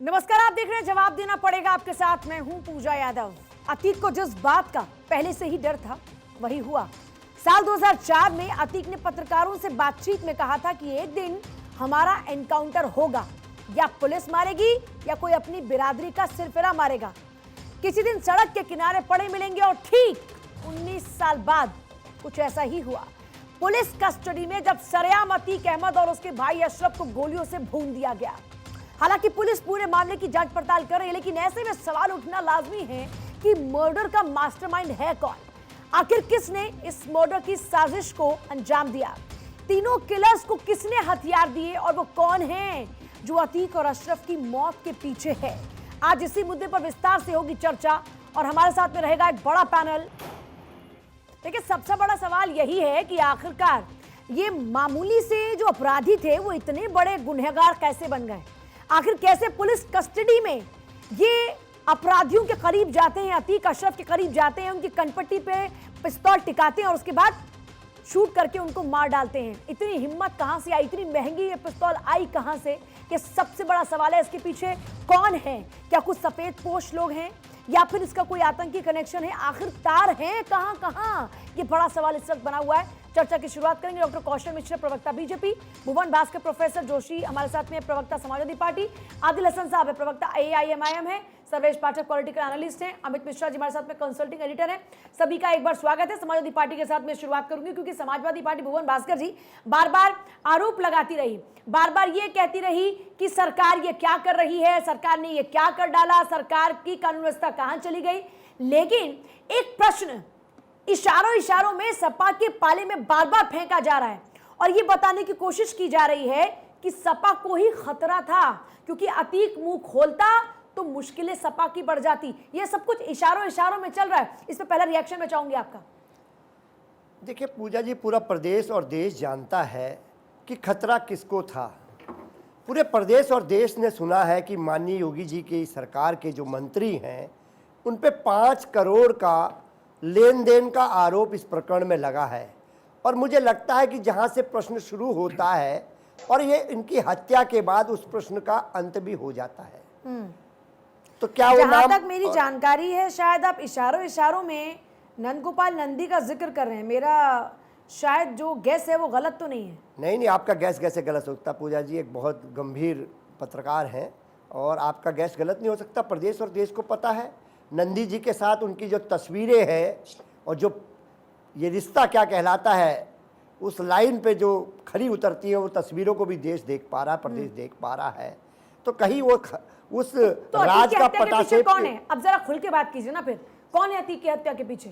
नमस्कार, आप देख रहे हैं जवाब देना पड़ेगा। आपके साथ मैं हूं पूजा यादव। अतीक को जिस बात का पहले से ही डर था वही हुआ। साल 2004 में अतीक ने पत्रकारों से बातचीत में कहा था कि एक दिन हमारा एनकाउंटर होगा, या पुलिस मारेगी या कोई अपनी बिरादरी का सिरफिरा मारेगा। किसी दिन सड़क के किनारे पड़े मिलेंगे। और ठीक 19 साल बाद कुछ ऐसा ही हुआ। पुलिस कस्टडी में जब सरेआम अतीक अहमद और उसके भाई अशरफ को गोलियों से भून दिया गया। हालांकि पुलिस पूरे मामले की जांच पड़ताल कर रही है, लेकिन ऐसे में सवाल उठना लाजमी है कि मर्डर का मास्टरमाइंड है कौन? आखिर किसने इस मर्डर की साजिश को अंजाम दिया? तीनों किलर्स को किसने हथियार दिए और वो कौन है जो अतीक और अशरफ की मौत के पीछे है? आज इसी मुद्दे पर विस्तार से होगी चर्चा और हमारे साथ में रहेगा एक बड़ा पैनल। देखिए, सबसे बड़ा सवाल यही है कि आखिरकार ये मामूली से जो अपराधी थे वो इतने बड़े गुनहगार कैसे बन गए? आखिर कैसे पुलिस कस्टडी में ये अपराधियों के करीब जाते हैं, अतीक अशरफ के करीब जाते हैं, उनकी कनपट्टी पे पिस्तौल टिकाते हैं और उसके बाद शूट करके उनको मार डालते हैं? इतनी हिम्मत कहां से आई? इतनी महंगी ये पिस्तौल आई कहां से? ये सबसे बड़ा सवाल है। इसके पीछे कौन है? क्या कुछ सफेद पोश लोग हैं या फिर इसका कोई आतंकी कनेक्शन है? आखिर तार हैं कहां कहां? ये बड़ा सवाल इस वक्त बना हुआ है। चर्चा की शुरुआत करेंगे डॉक्टर कौशल मिश्रा, प्रवक्ता बीजेपी, भुवन भास्कर, प्रोफेसर जोशी हमारे साथ में, प्रवक्ता समाजवादी पार्टी, आदिल हसन साहब है, प्रवक्ता AIMIM है, सर्वेश पाठक पॉलिटिकल एनालिस्ट हैं, अमित मिश्रा जी हमारे साथ में कंसल्टिंग एडिटर हैं। सभी का एक बार स्वागत है। समाजवादी पार्टी के साथ में शुरुआत करूंगी क्योंकि समाजवादी पार्टी भुवन भास्कर जी बार बार आरोप लगाती रही, बार बार ये कहती रही कि सरकार ये क्या कर रही है, सरकार ने ये क्या कर डाला, सरकार की कानून व्यवस्था कहां चली गई। लेकिन एक प्रश्न इशारों में सपा के पाले में बार बार फेंका जा रहा है और ये बताने की कोशिश की जा रही है कि सपा को ही खतरा था, क्योंकि अतीक मुंह खोलता तो मुश्किलें सपा की बढ़ जाती। ये सब कुछ इशारों में चल रहा है। इस पे पहला रिएक्शन में चाहूंगी आपका। देखिए पूजा जी, पूरा प्रदेश और देश जानता है कि खतरा किसको था। पूरे प्रदेश और देश ने सुना है कि माननीय योगी जी की सरकार के जो मंत्री हैं उन पे 5 करोड़ का लेन देन का आरोप इस प्रकरण में लगा है। और मुझे लगता है कि जहां से प्रश्न शुरू होता है और ये इनकी हत्या के बाद उस प्रश्न का अंत भी हो जाता है। तो क्या वो जहां तक मेरी जानकारी है, शायद आप इशारों में नंदगोपाल नंदी का जिक्र कर रहे हैं। मेरा शायद जो गैस है वो गलत तो नहीं है? नहीं, आपका गैस कैसे गलत हो सकता? पूजा जी एक बहुत गंभीर पत्रकार हैं और आपका गैस गलत नहीं हो सकता। प्रदेश और देश को पता है नंदी जी के साथ उनकी जो तस्वीरें हैं और जो ये रिश्ता क्या कहलाता है, उस लाइन पे जो खरी उतरती है, वो तस्वीरों को भी देश देख पा रहा है, प्रदेश देख पा रहा है। तो कहीं वो उस तो राज का पटासेब कौन है? अब जरा खुल के बात कीजिए ना, फिर कौन है अतीक की हत्या के पीछे?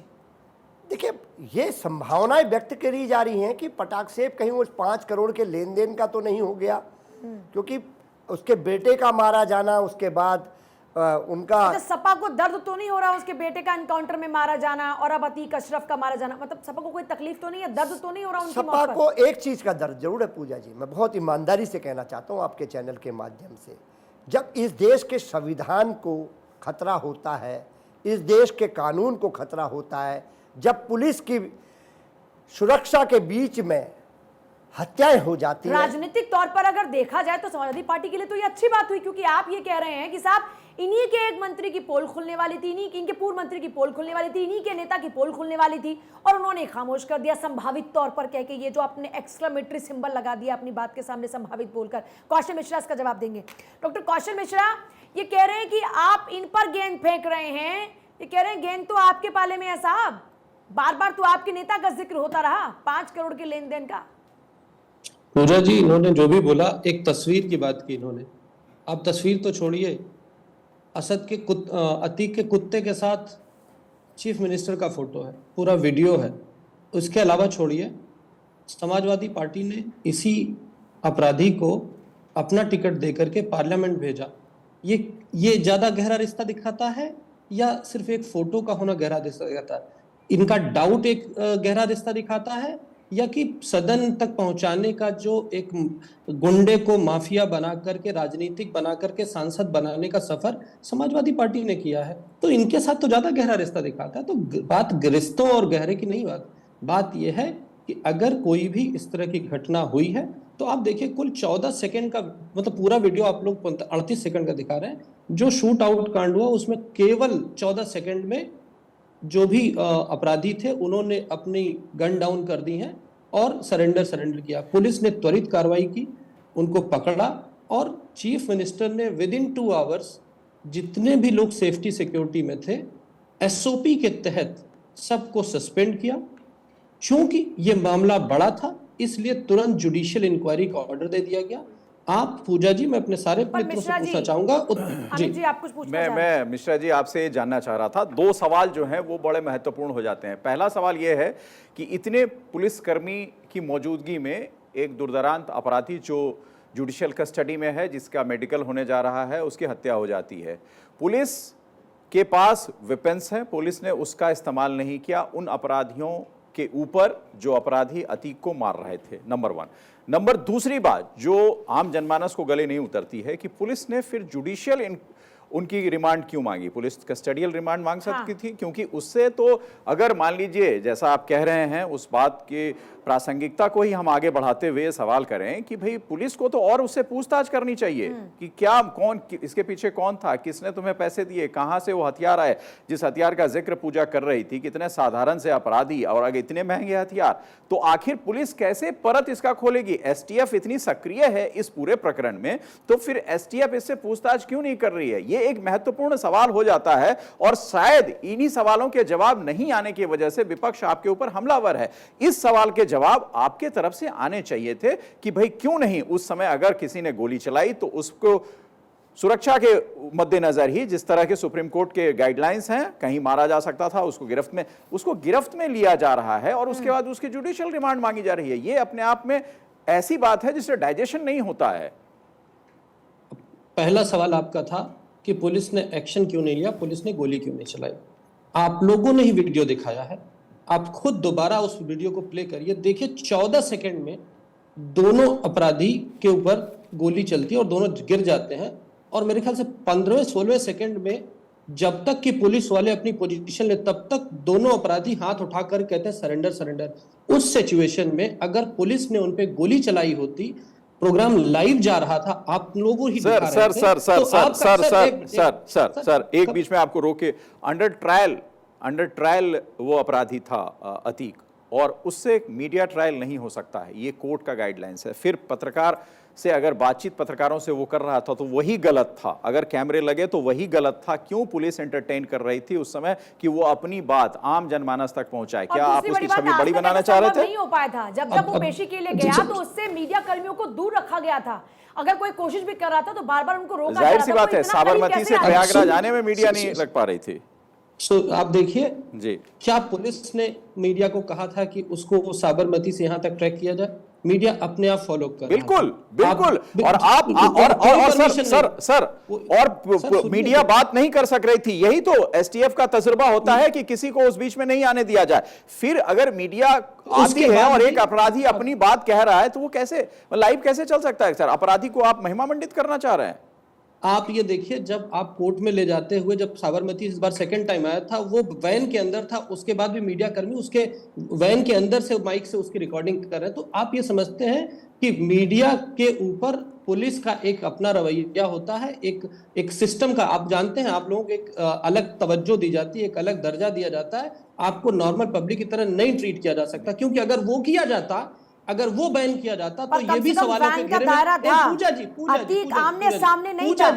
देखिए, ये संभावनाएं व्यक्त करी जा रही हैं कि पटासेब कहीं उस 5 करोड़ के लेन देन का तो नहीं हो गया, क्योंकि उसके बेटे का मारा जाना, उसके बाद उनका सपा को दर्द तो नहीं हो रहा उसके बेटे का एनकाउंटर में मारा जाना और अब अतीक अशरफ का मारा जाना? मतलब सपा को कोई तकलीफ तो नहीं है, दर्द तो नहीं हो रहा उनकी मौत पर? सपा को एक चीज का दर्द जरूर है पूजा जी। मैं बहुत ईमानदारी से कहना चाहता हूं आपके चैनल के माध्यम से, जब इस देश के संविधान को खतरा होता है, इस देश के कानून को खतरा होता है, जब पुलिस की सुरक्षा के बीच में हत्याएं हो जाती हैं। राजनीतिक तौर पर अगर देखा जाए तो समाजवादी पार्टी के लिए तो ये अच्छी बात हुई, क्योंकि आप ये कह रहे हैं कि साहब इन्हीं के एक मंत्री की पोल खुलने वाली थी, इनके पूर्व मंत्री की पोल खुलने वाली थी, इन्हीं के नेता की पोल खुलने वाली थी और उन्होंने खामोश कर दिया संभावित तौर पर कह के। ये जो आपने एक्सक्लेमेटरी सिंबल लगा दिया अपनी बात के सामने संभावित बोलकर। कौशल मिश्रा इसका जवाब देंगे। डॉक्टर कौशल मिश्रा ये कह रहे हैं कि आप इन पर गेंद फेंक रहे हैं, ये कह रहे हैं गेंद तो आपके पाले में है साहब, बार बार तो आपके नेता का जिक्र होता रहा 5 करोड़ के लेन देन का। पूजा जी, इन्होंने जो भी बोला, एक तस्वीर की बात की इन्होंने। आप तस्वीर तो छोड़िए, अतीक के कुत्ते के साथ चीफ मिनिस्टर का फोटो है, पूरा वीडियो है। उसके अलावा छोड़िए, समाजवादी पार्टी ने इसी अपराधी को अपना टिकट देकर के पार्लियामेंट भेजा। ये ज्यादा गहरा रिश्ता दिखाता है या सिर्फ एक फोटो का होना गहरा रिश्ता दिखाता है? इनका डाउट एक गहरा रिश्ता दिखाता है या कि सदन तक पहुंचाने का जो एक गुंडे को माफिया बना करके, राजनीतिक बना करके सांसद बनाने का सफर समाजवादी पार्टी ने किया है, तो इनके साथ तो ज्यादा गहरा रिश्ता दिखाता है। तो बात रिश्तों और गहरे की नहीं, बात यह है कि अगर कोई भी इस तरह की घटना हुई है तो आप देखिए कुल 14 सेकंड का, मतलब पूरा वीडियो आप लोग 38 सेकंड का दिखा रहे हैं। जो शूट आउट कांड हुआ उसमें केवल 14 सेकंड में जो भी अपराधी थे उन्होंने अपनी गन डाउन कर दी है और सरेंडर किया। पुलिस ने त्वरित कार्रवाई की, उनको पकड़ा और चीफ मिनिस्टर ने विद इन 2 आवर्स जितने भी लोग सेफ्टी सिक्योरिटी में थे एसओपी के तहत सबको सस्पेंड किया। चूंकि ये मामला बड़ा था इसलिए तुरंत जुडिशियल इंक्वायरी का ऑर्डर दे दिया गया। आप पूजा जी, मैं अपने सारे मित्रों से पूछना चाहूंगा। अमित जी, आप कुछ पूछना चाह रहे हैं? मैं मिश्रा जी आपसे जानना चाह रहा था, 2 सवाल जो हैं वो बड़े महत्वपूर्ण हो जाते हैं। पहला सवाल ये है कि इतने पुलिसकर्मी की मौजूदगी में एक दुर्दांत अपराधी जो जुडिशियल कस्टडी में है, जिसका मेडिकल होने जा रहा है, उसकी हत्या हो जाती है। पुलिस के पास वेपन्स हैं, पुलिस ने उसका इस्तेमाल नहीं किया उन अपराधियों के ऊपर जो अपराधी अतीक को मार रहे थे, नंबर 1। नंबर दूसरी बात जो आम जनमानस को गले नहीं उतरती है कि पुलिस ने फिर जुडिशियल उनकी रिमांड क्यों मांगी? पुलिस कस्टडियल रिमांड मांग सकती थी, क्योंकि उससे तो अगर मान लीजिए जैसा आप कह रहे हैं उस बात की प्रासंगिकता को ही हम आगे बढ़ाते हुए सवाल करें कि भाई पुलिस को तो और उससे पूछताछ करनी चाहिए कि क्या, कौन, इसके पीछे कौन था, किसने तुम्हें पैसे दिए, कहां से वो हथियार आए, जिस हथियार का जिक्र पूजा कर रही थी, कितने साधारण से अपराधी और आगे इतने महंगे हथियार, तो आखिर पुलिस कैसे परत इसका खोलेगी? एसटीएफ इतनी सक्रिय है इस पूरे प्रकरण में, तो फिर एसटीएफ इससे पूछताछ क्यों नहीं कर रही है? ये एक महत्वपूर्ण सवाल हो जाता है और शायद इन्हीं सवालों के जवाब नहीं आने की वजह से विपक्ष आपके ऊपर हमलावर है। इस सवाल के जवाब आपके तरफ से आने चाहिए थे कि भाई क्यों नहीं उस समय अगर किसी ने गोली चलाई तो उसको सुरक्षा के मद्देनजर ही, जिस तरह के सुप्रीम कोर्ट के गाइडलाइंस हैं, कहीं मारा जा सकता था, उसको गिरफ्त में लिया जा रहा है और उसके बाद उसकी जुडिशियल रिमांड मांगी जा रही है। ये अपने आप में ऐसी बात है जिससे डाइजेशन नहीं होता है। पहला सवाल आपका था कि पुलिस ने एक्शन क्यों नहीं लिया, पुलिस ने गोली क्यों नहीं चलाई। आप लोगों ने ही वीडियो दिखाया है, आप खुद दोबारा उस वीडियो को प्ले करिए, देखिए 14 सेकंड में दोनों अपराधी के ऊपर गोली चलती है और दोनों गिर जाते हैं। और मेरे ख्याल से 15वें-16वें सेकंड में जब तक कि पुलिस वाले अपनी पोजीशन ले तब तक दोनों अपराधी हाथ उठाकर कहते हैं सरेंडर। उस सिचुएशन में अगर पुलिस ने उन पे गोली चलाई होती, प्रोग्राम लाइव जा रहा था, आप लोगों ही सर एक बीच में आपको रोके, अंडर ट्रायल वो अपराधी था अतीक, और उससे मीडिया ट्रायल नहीं हो सकता है, ये कोर्ट का गाइडलाइंस है। फिर पत्रकार से अगर बातचीत पत्रकारों से वो कर रहा था तो वही गलत था, अगर कैमरे लगे तो वही गलत था। क्यों पुलिस एंटरटेन कर रही थी उस समय कि वो अपनी बात आम जनमानस तक पहुंचाए? क्या आप उसकी छवि बड़ी बनाना चाह रहे थे? नहीं हो पाया था। जब वो पेशी के लिए गया तो उससे मीडिया कर्मियों को दूर रखा गया था। अगर कोई कोशिश भी कर रहा था तो बार बार उनको रोका जा रहा था। जाहिर सी बात है, साबरमती से प्रयागराज आने में मीडिया नहीं लग पा रही थी। आप देखिए जी, क्या पुलिस ने मीडिया को कहा था कि उसको साबरमती से यहां तक ट्रैक किया जाए? मीडिया अपने आप फॉलो कर रहा बिल्कुल। और आप और मीडिया बात नहीं कर सक रही थी। यही तो एसटीएफ का तजुर्बा होता है कि किसी को उस बीच में नहीं आने दिया जाए। फिर अगर मीडिया आती है और एक अपराधी अपनी बात कह रहा है तो वो कैसे लाइव कैसे चल सकता है? सर, अपराधी को आप महिमा मंडित करना चाह रहे हैं? आप ये देखिए, जब आप कोर्ट में ले जाते हुए, जब साबरमती इस बार सेकंड टाइम आया था, वो वैन के अंदर था, उसके बाद भी मीडिया कर्मी उसके वैन के अंदर से माइक से उसकी रिकॉर्डिंग कर रहे हैं। तो आप ये समझते हैं कि मीडिया के ऊपर पुलिस का एक अपना रवैया होता है, एक सिस्टम का, आप जानते हैं, आप लोगों को एक अलग तवज्जो दी जाती है, एक अलग दर्जा दिया जाता है। आपको नॉर्मल पब्लिक की तरह नहीं ट्रीट किया जा सकता, क्योंकि अगर वो किया जाता, अगर वो बैन किया जाता तो ये भी सवालों के घेरे में। पूजा जी आमने सामने नहीं था। पूजा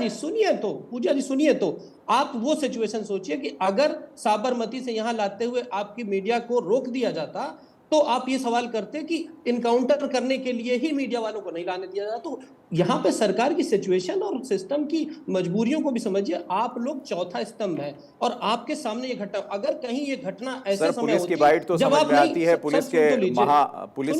जी सुनिए तो आप वो सिचुएशन सोचिए कि अगर साबरमती से यहां लाते हुए आपकी मीडिया को रोक दिया जाता तो आप ये सवाल करते कि इनकाउंटर करने के लिए ही मीडिया वालों को नहीं लाने दिया जाता। तो यहाँ पे सरकार की सिचुएशन और सिस्टम की मजबूरियों को भी समझिए। आप लोग चौथा स्तंभ है और आपके सामने ये घटना, अगर कहीं ये घटना ऐसे समय पुलिस की बाइट तो समझ में आती है, पुलिस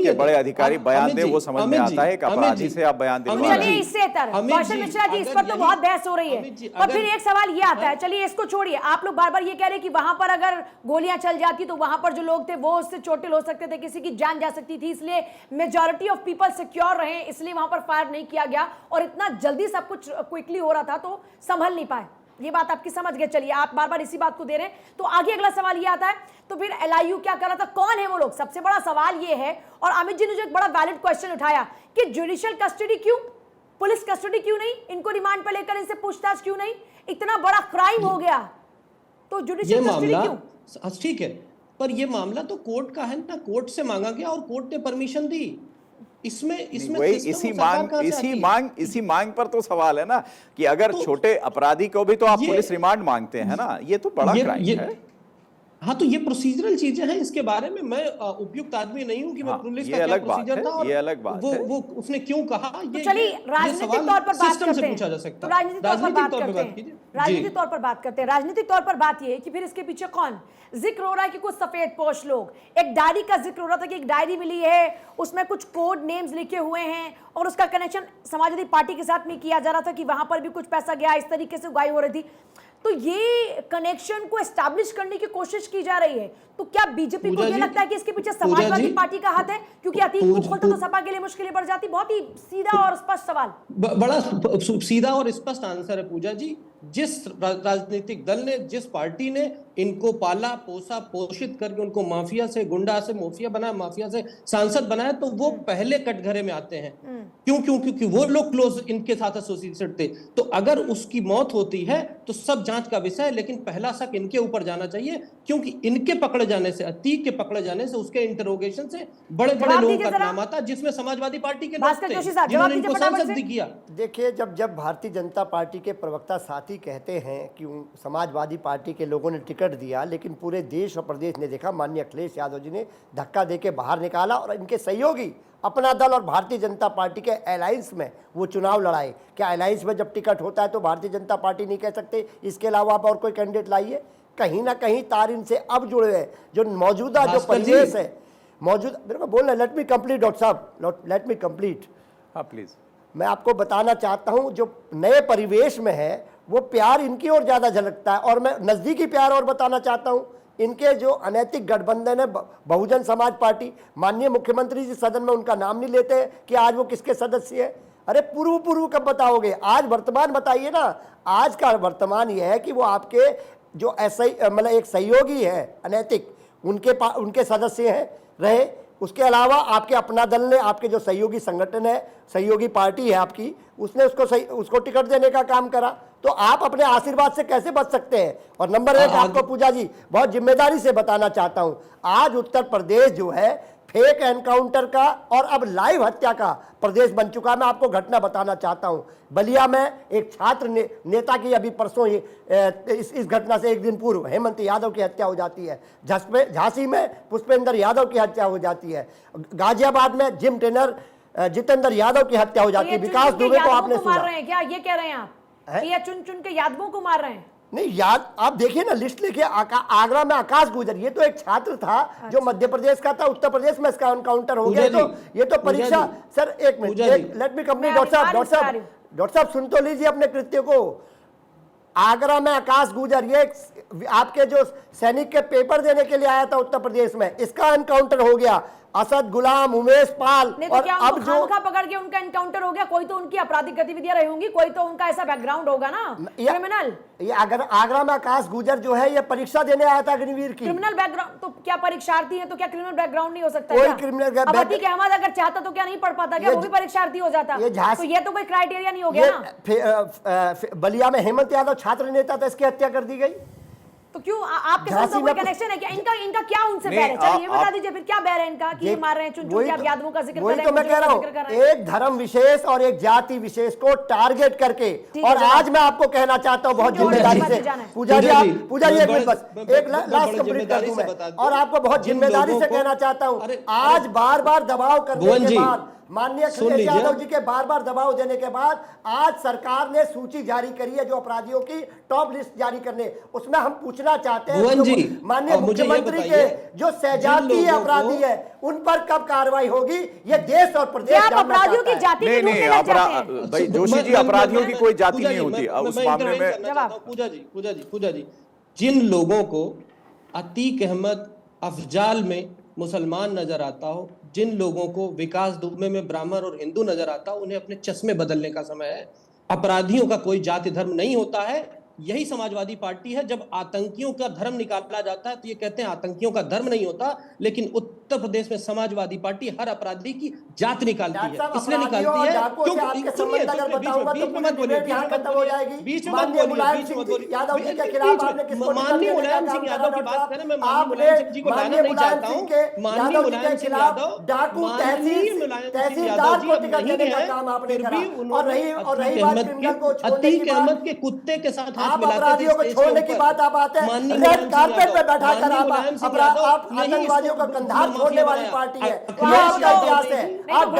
के बड़े अधिकारी बयान दे वो समझ में आता है, अपराधी से आप बयान दे। चलिए इससे कौशल मिश्रा जी, इस पर तो बहुत बहस हो रही है, पर फिर एक सवाल ये आता है, चलिए इसको छोड़िए, आप लोग बार बार ये कह रहे हैं कि वहां पर अगर गोलियां चल जाती तो वहां पर जो लोग थे वो उससे चोटिल हो सकते थे, किसी की जान जा सकती थी, इसलिए मेजॉरिटी ऑफ पीपल सिक्योर रहे, इसलिए वहां पर फायर नहीं किया गया और इतना जल्दी सब कुछ क्विकली हो रहा था तो संभल नहीं पाए। ये बात आपकी समझ गए, चलिए आप बार बार इसी बात को दे रहे हैं। तो आगे अगला सवाल ये आता है, तो फिर LIU क्या कर रहा था, कौन है वो लोग? सबसे बड़ा सवाल ये है, और अमित जी ने जो एक बड़ा वैलिड क्वेश्चन उठाया कि जुडिशियल कस्टडी क्यों, पुलिस कस्टडी क्यों नहीं, इनको रिमांड पर लेकर इनसे पूछताछ क्यों नहीं? इतना बड़ा क्राइम हो गया तो ये जुडिशियल कस्टडी मामला क्यों? ठीक है, पर ये मामला तो कोर्ट का है ना, कोर्ट से मांगा गया और कोर्ट ने परमिशन दी। इसमें वही system इसी सरकार मांग कहाँ से आती है? इसी मांग पर तो सवाल है ना कि अगर छोटे अपराधी को भी तो आप ये- पुलिस रिमांड मांगते हैं ना, ये तो बड़ा क्राइम है। हाँ, तो ये प्रोसीजरल चीजें हैं, इसके बारे में मैं उपयुक्त आदमी नहीं हूँ कि मैं हाँ, पुलिस ये का क्या अलग बात प्रोसीजर है, था और ये अलग बात वो है। वो उसने क्यों कहा, तो चलिए राजनीतिक तौर पर बात सिस्टम करते से हैं। पूछा जा सकता तो है। राजनीतिक तौर पर बात करते हैं। कीजिए। राजनीतिक जी। तौर पर बात करते हैं। राजनीतिक तौर पर बात ये है कि फिर इसके पीछे कौन? जिक्र हो रहा है कि कुछ सफेद पोश लोग, एक डायरी का जिक्र हो रहा था कि एक डायरी मिली है, उसमें कुछ कोड नेम्स लिखे हुए हैं और उसका कनेक्शन समाजवादी पार्टी के साथ में किया जा रहा था कि वहां पर भी कुछ पैसा गया, इस तरीके से उगाई हो रही थी। तो ये कनेक्शन को एस्टैब्लिश करने की कोशिश की जा रही है। तो क्या बीजेपी को पूजा ये जी- लगता है कि इसके पीछे पूजा समाजवादी जी- पार्टी का हाथ है? क्योंकि अतीक को खोलते तो सपा के लिए मुश्किलें बढ़ जाती। बहुत ही सीधा और स्पष्ट सवाल। बड़ा सीधा और स्पष्ट आंसर है पूजा जी। जिस राजनीतिक दल ने, जिस पार्टी ने इनको पाला पोसा पोषित करके उनको माफिया से, गुंडा से माफिया बनाया, माफिया से सांसद बनाया, तो वो पहले कटघरे में आते हैं। क्योंकि वो लोग क्लोज इनके साथ एसोसिएटेड थे। तो अगर उसकी मौत होती है तो सब जांच का विषय है, लेकिन पहला शक इनके ऊपर जाना चाहिए, क्योंकि इनके पकड़े जाने से, अतीक के पकड़े जाने से, उसके इंटरोगेशन से बड़े बड़े जवाब लोगों दीजिए का जरा। नाम आता, जिसमें समाजवादी पार्टी के लोग भास्कर थे जोशी साहब, जवाब जिन्होंने दीजिए इनको फटाफट सांसद से। भी किया। देखिए, जब भारतीय जनता पार्टी के प्रवक्ता साथी कहते हैं कि समाजवादी पार्टी के लोगों ने टिकट दिया, लेकिन पूरे देश और प्रदेश ने देखा माननीय अखिलेश यादव जी ने धक्का देके बाहर निकाला और इनके सहयोगी अपना दल और भारतीय जनता पार्टी के अलायंस में वो चुनाव लड़ाए। क्या अलायंस में जब टिकट होता है तो भारतीय जनता पार्टी नहीं कह सकते इसके अलावा आप और कोई कैंडिडेट लाइए? कहीं ना कहीं तार इनसे अब जुड़े हैं। जो मौजूदा जो भास्कर जी। परिवेश है, मौजूद, मेरे को बोलना, लेट मी कंप्लीट डॉक्टर साहब, लेट मी कंप्लीट। हाँ प्लीज। मैं आपको बताना चाहता हूं, जो नए परिवेश में है वो प्यार इनकी ओर ज़्यादा झलकता है। और मैं नज़दीकी प्यार और बताना चाहता हूं, इनके जो अनैतिक गठबंधन है बहुजन समाज पार्टी, माननीय मुख्यमंत्री जी सदन में उनका नाम नहीं लेते हैं कि आज वो किसके सदस्य है। अरे पूर्व कब बताओगे? आज वर्तमान बताइए ना। आज का वर्तमान यह है कि वो आपके जो ऐसा मतलब एक सहयोगी है अनैतिक, उनके सदस्य हैं रहे। उसके अलावा आपके अपना दल ने, आपके जो सहयोगी संगठन है, सहयोगी पार्टी है आपकी, उसने उसको टिकट देने का काम करा। तो आप अपने आशीर्वाद से कैसे बच सकते हैं? और नंबर एक, आपको पूजा जी बहुत जिम्मेदारी से बताना चाहता हूं, आज उत्तर प्रदेश जो है फेक एनकाउंटर का और अब लाइव हत्या का प्रदेश बन चुका है। मैं आपको घटना बताना चाहता हूं। बलिया में एक छात्र नेता की अभी परसों इस घटना से एक दिन पूर्व हेमंत यादव की हत्या हो जाती है। झांसी में पुष्पेंद्र यादव की हत्या हो जाती है। गाजियाबाद में जिम ट्रेनर जितेंद्र यादव की हत्या हो जाती है। विकास दुबे को आपने मार सुना? रहे हैं क्या? ये कह रहे हैं आप? ये चुन के यादवों को मार रहे हैं? नहीं, याद आप देखिए ना, लिस्ट लिखिए। आगरा में आकाश गुजर, ये तो एक छात्र था जो मध्य प्रदेश का था, उत्तर प्रदेश में इसका एनकाउंटर हो गया। तो ये तो परीक्षा। सर एक minute, let me complete. Doctor साहब सुन तो लीजिए अपने कृत्य को। आगरा में आकाश गुजर, ये आपके जो सैनिक के पेपर देने के लिए आया था उत्तर प्रदेश में, इसका एनकाउंटर हो गया। असद गुलाम, उमेश पाल, तो और क्या अब जो पकड़ के उनका एनकाउंटर हो गया? कोई तो उनकी आपराधिक गतिविधियां रही होंगी, कोई तो उनका ऐसा बैकग्राउंड होगा ना, क्रिमिनल। ये अगर आगरा में आकाश गुजर जो है ये परीक्षा देने आया था अग्निवीर की। क्रिमिनल बैकग्राउंड तो क्या परीक्षार्थी है तो क्या क्रिमिनल बैकग्राउंड नहीं हो सकता? कोई क्या? क्रिमिनल अब अतीक अहमद अगर चाहता तो क्या नहीं पढ़ पाता? क्या वो भी परीक्षार्थी हो जाता? तो ये तो कोई क्राइटेरिया नहीं हो गया ना। बलिया में हेमंत यादव छात्र नेता था, इसकी हत्या कर दी गई। तो क्यों आपके साथ कोई कनेक्शन है क्या? इनका क्या उनसे बैर है? चलिए ये बता दीजिए फिर, क्या बैर है इनका कि ये मार रहे हैं चुन के? आप यादवों का जिक्र कर रहे हैं, वही तो मैं कह रहा हूँ, एक धर्म विशेष और एक जाति विशेष को टारगेट करके। और आज मैं आपको कहना चाहता हूँ बहुत जिम्मेदारी से, पूजा जी एक मिनट बस, एक लास्ट कंप्लीट कर दूं मैं, और आपको बहुत जिम्मेदारी से कहना चाहता हूँ, आज बार बार दबाव करने के बाद, माननीय अखिलेश यादव जी के बार बार दबाव देने के बाद आज सरकार ने सूची जारी करी है जो अपराधियों की टॉप लिस्ट जारी करने। उसमें हम पूछना चाहते हैं माननीय मुख्यमंत्री के जो सजातीय अपराधी है उन पर कब कार्रवाई होगी? ये देश और प्रदेश अपराधियों की जाति नहीं, भाई जोशी जी, अपराधियों की कोई जाति नहीं होती उस मामले में। पूजा जी, जिन लोगों को अतीक अहमद अफजाल में मुसलमान नजर आता हो, जिन लोगों को विकास दुबे में ब्राह्मण और हिंदू नजर आता हो, उन्हें अपने चश्मे बदलने का समय है। अपराधियों का कोई जाति धर्म नहीं होता है। यही समाजवादी पार्टी है। जब आतंकियों का धर्म निकाला जाता है तो ये कहते हैं आतंकियों का धर्म नहीं होता, लेकिन उत्तर प्रदेश में समाजवादी पार्टी हर अपराधी की जात निकालती है। इसलिए निकालती है क्योंकि सुनिए, बीच में माननीय मुलायम सिंह यादव जी के खिलाफ माननीय मुलायम सिंह यादव की बात करें, मैं माननीय मुलायम सिंह जी को लाना नहीं चाहता हूं। माननीय मुलायम सिंह यादव डाकू तहसीलदार को टिकट देने का काम आपने करा, और रही बात क्रिमिनल को छोड़ने की बात, अहमद के कुत्ते के साथ आप अपराधियों को छोड़ने की बात आप आते हैं, रेड कारपेट पे बैठा कर आप आतंकवादियों का कंधार छोड़ने वाली पार्टी है। आपका इतिहास है, आप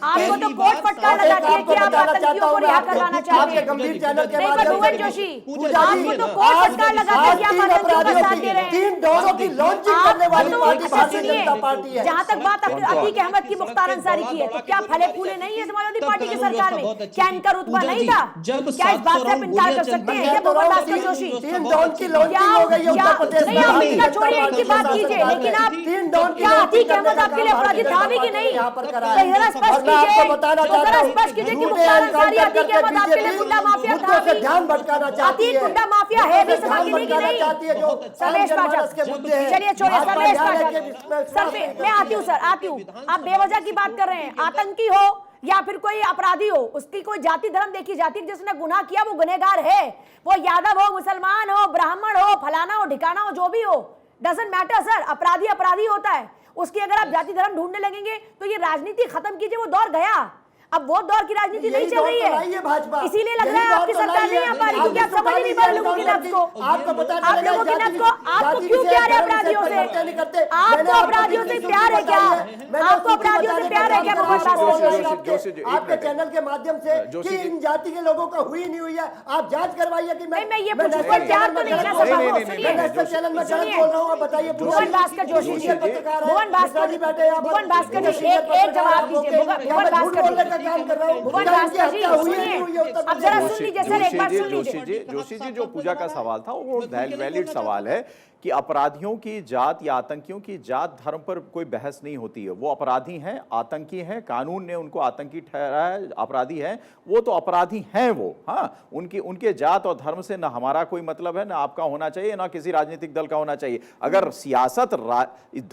आपको तो कोर्ट फटकार लगाती है कि आप आतंकियों को रिहा करवाना चाहते हैं। गंभीर चैनल के माध्यम से भुवन जोशी, आपको तो कोर्ट फटकार लगाती है कि आप आतंकियों का साथ दे रहे हैं। 3 डोरों की लॉन्चिंग करने वाली पार्टी भारतीय जनता पार्टी है। जहां तक बात अतीक अहमद की मुख्तार अंसारी की है, तो क्या फले फूले नहीं है समाजवादी पार्टी की सरकार में? क्या इनका रुतबा नहीं था? क्या इस बात से आप इनकार कर सकते हैं? ये भुवन भास्कर जोशी, 3 डॉन की लॉन्चिंग हो गई है उत्तर प्रदेश में। नहीं, आप इनका छोड़िए, इनकी बात कीजिए, लेकिन आप क्या अतीक अहमद आपके लिए अपराधी था भी कि नहीं? जरा स्पष्ट कीजिए कि मुख्तार अंसारी अतीक अहमद आपके लिए गुंडा माफिया था भी? ध्यान भटकाना चाहती है, अतीक गुंडा माफिया है भी सभा के लिए कि नहीं? सर्वेश पाठक, चलिए छोड़िए सर्वेश पाठक, सर मैं आती हूँ सर, आती हूँ। आप बेवजह की बात कर रहे हैं, आतंकी हो या फिर कोई अपराधी हो, उसकी कोई जाति धर्म देखी जाती है। जिसने गुनाह किया वो गुनहगार है, वो यादव हो, मुसलमान हो, ब्राह्मण हो, फलाना हो, ढिकाना हो, जो भी हो, डजंट मैटर सर। अपराधी अपराधी होता है, उसकी अगर आप जाति धर्म ढूंढने लगेंगे तो ये राजनीति खत्म कीजिए, वो दौर गया। अब वो दौर की राजनीति नहीं चल रही है, इसीलिए लग रहा है आपकी सरकार नहीं आ पा रही, क्योंकि आप समझ नहीं पा रहे लोगों की नब्ज को। आप लोगों की नब्ज को, आपको क्यों प्यार है अपराधियों से? आपको अपराधियों से प्यार है क्या? आपको अपराधियों से प्यार है क्या? आपके चैनल के माध्यम से कि इन जाति के लोगों का हुई नहीं हुई है, आप जांच करवाइए कि मैं ये प्यार तो नहीं ना सभा को। सुनिए, चैनल में गलत बोल रहा हूँ, बताइए। भुवन भास्कर जोशी, भुवन भास्कर जोशी, एक जवाब दीजिए। भुवन भास्कर अब जरा सुन लीजिए सर, एक बार सुन लीजिए। जोशी जी, जो पूजा का सवाल था वो वैलिड सवाल है कि अपराधियों की जात या आतंकियों की जात धर्म पर कोई बहस नहीं होती है। वो अपराधी हैं, आतंकी हैं, कानून ने उनको आतंकी ठहराया है, अपराधी हैं, वो तो अपराधी हैं वो। हाँ, उनके जात और धर्म से ना हमारा कोई मतलब है, ना आपका होना चाहिए, ना किसी राजनीतिक दल का होना चाहिए। अगर सियासत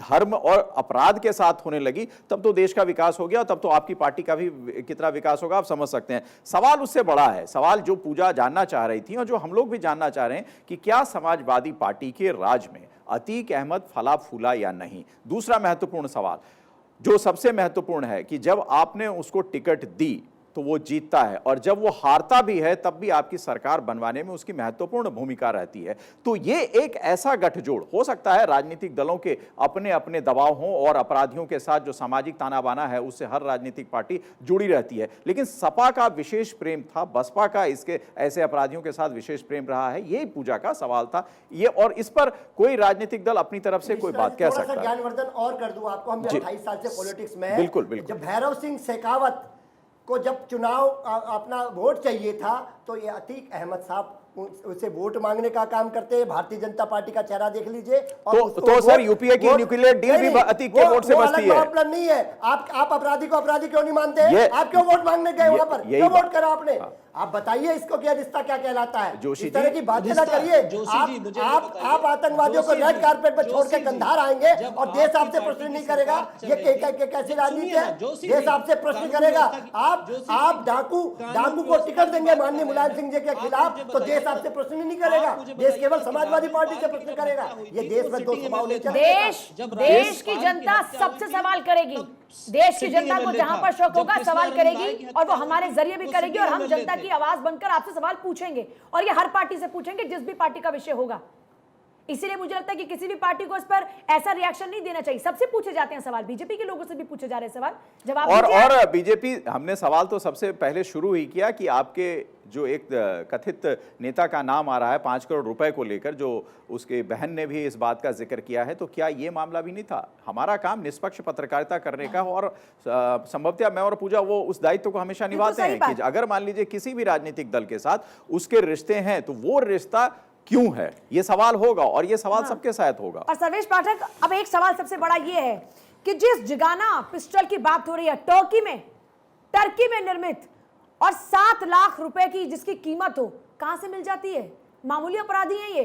धर्म और अपराध के साथ होने लगी तब तो देश का विकास हो गया, तब तो आपकी पार्टी का भी कितना विकास होगा आप समझ सकते हैं। सवाल उससे बड़ा है, सवाल जो पूजा जानना चाह रही थी और जो हम लोग भी जानना चाह रहे हैं कि क्या समाजवादी पार्टी के राज में अतीक अहमद फला फूला या नहीं। दूसरा महत्वपूर्ण सवाल जो सबसे महत्वपूर्ण है कि जब आपने उसको टिकट दी तो वो जीतता है, और जब वो हारता भी है तब भी आपकी सरकार बनवाने में उसकी महत्वपूर्ण भूमिका रहती है। तो ये एक ऐसा गठजोड़ हो सकता है, राजनीतिक दलों के अपने अपने दबाव हों और अपराधियों के साथ जो सामाजिक ताना बाना है उससे हर राजनीतिक पार्टी जुड़ी रहती है, लेकिन सपा का विशेष प्रेम था, बसपा का इसके ऐसे अपराधियों के साथ विशेष प्रेम रहा है। यही पूजा का सवाल था ये, और इस पर कोई राजनीतिक दल अपनी तरफ से कोई बात कह सकता है। ज्ञानवर्धन और कर दूं आपको, हम 28 साल से पॉलिटिक्स में हैं। बिल्कुल बिल्कुल। जब भैरव सिंह शेखावत को जब चुनाव अपना वोट चाहिए था तो ये अतीक अहमद साहब उसे वोट मांगने का काम करते हैं। भारतीय जनता पार्टी का चेहरा देख लीजिए। तो सर यूपीए की न्यूक्लियर डील भी अतीक के वोट से बचती है। मामला नहीं है। आप अपराधी को अपराधी क्यों नहीं मानते? आप क्यों वोट मांगने गए वहां पर? क्यों वोट करा आपने? आप बताइए इसको क्या रिश्ता क्या कहलाता है? इस तरह की बातें ना करिए। आप आतंकवादियों को रेड कारपेट पर छोड़ के कंधार आएंगे और देश आपसे प्रश्न नहीं करेगा। ये कैसी राजनीति है? देश आपसे प्रश्न करेगा। आप डाकू को टिकट देंगे माननीय मुलायम सिंह जी के खिलाफ तो देश आपसे प्रश्न नहीं करेगा। देश केवल समाजवादी पार्टी से प्रश्न करेगा। ये देश में दो स्वभाव नहीं चलेगा। देश की जनता सबसे सवाल करेगी। देश की जनता को जहां पर शौक होगा सवाल करेगी, और वो हमारे जरिए भी करेगी, और हम जनता की आवाज बनकर आपसे सवाल पूछेंगे, और ये हर पार्टी से पूछेंगे जिस भी पार्टी का विषय होगा। इसीलिए मुझे लगता है कि किसी भी पार्टी को इस पर ऐसा रिएक्शन नहीं देना चाहिए। सबसे पूछे जाते हैं सवाल, बीजेपी के लोगों से भी पूछे जा रहे हैं सवाल, जवाब और बीजेपी, हमने सवाल तो सबसे पहले शुरू ही किया कि आपके जो एक कथित नेता का नाम आ रहा है 5 करोड़ रुपए को लेकर, जो उसके बहन ने भी इस बात का जिक्र किया है, तो क्या ये मामला भी नहीं था? हमारा काम निष्पक्ष पत्रकारिता करने का, और संभवतः मैं और पूजा वो उस दायित्व को हमेशा निभाते हैं कि अगर मान लीजिए किसी भी राजनीतिक दल के साथ उसके रिश्ते हैं तो वो रिश्ता क्यों है, ये सवाल होगा, और ये सवाल सबके साथ होगा। और सर्वेश पाठक, अब एक सवाल सबसे बड़ा ये है कि जिस जिगाना पिस्टल की बात हो रही है, टर्की में निर्मित और 7 लाख रुपए की जिसकी कीमत हो, कहां से मिल जाती है? मामूली अपराधी हैं ये।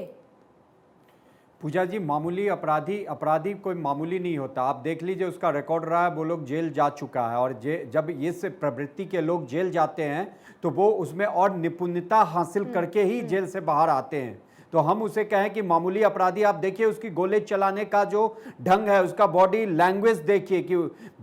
पूजा जी, मामूली अपराधी कोई मामूली नहीं होता। आप देख लीजिए उसका रिकॉर्ड रहा है, वो लोग जेल जा चुका है, और जब इस प्रवृत्ति के लोग जेल जाते हैं तो वो उसमें और निपुणता हासिल करके ही जेल से बाहर आते हैं। तो हम उसे कहें कि मामूली अपराधी, आप देखिए उसकी गोले चलाने का जो ढंग है, उसका बॉडी लैंग्वेज देखिए कि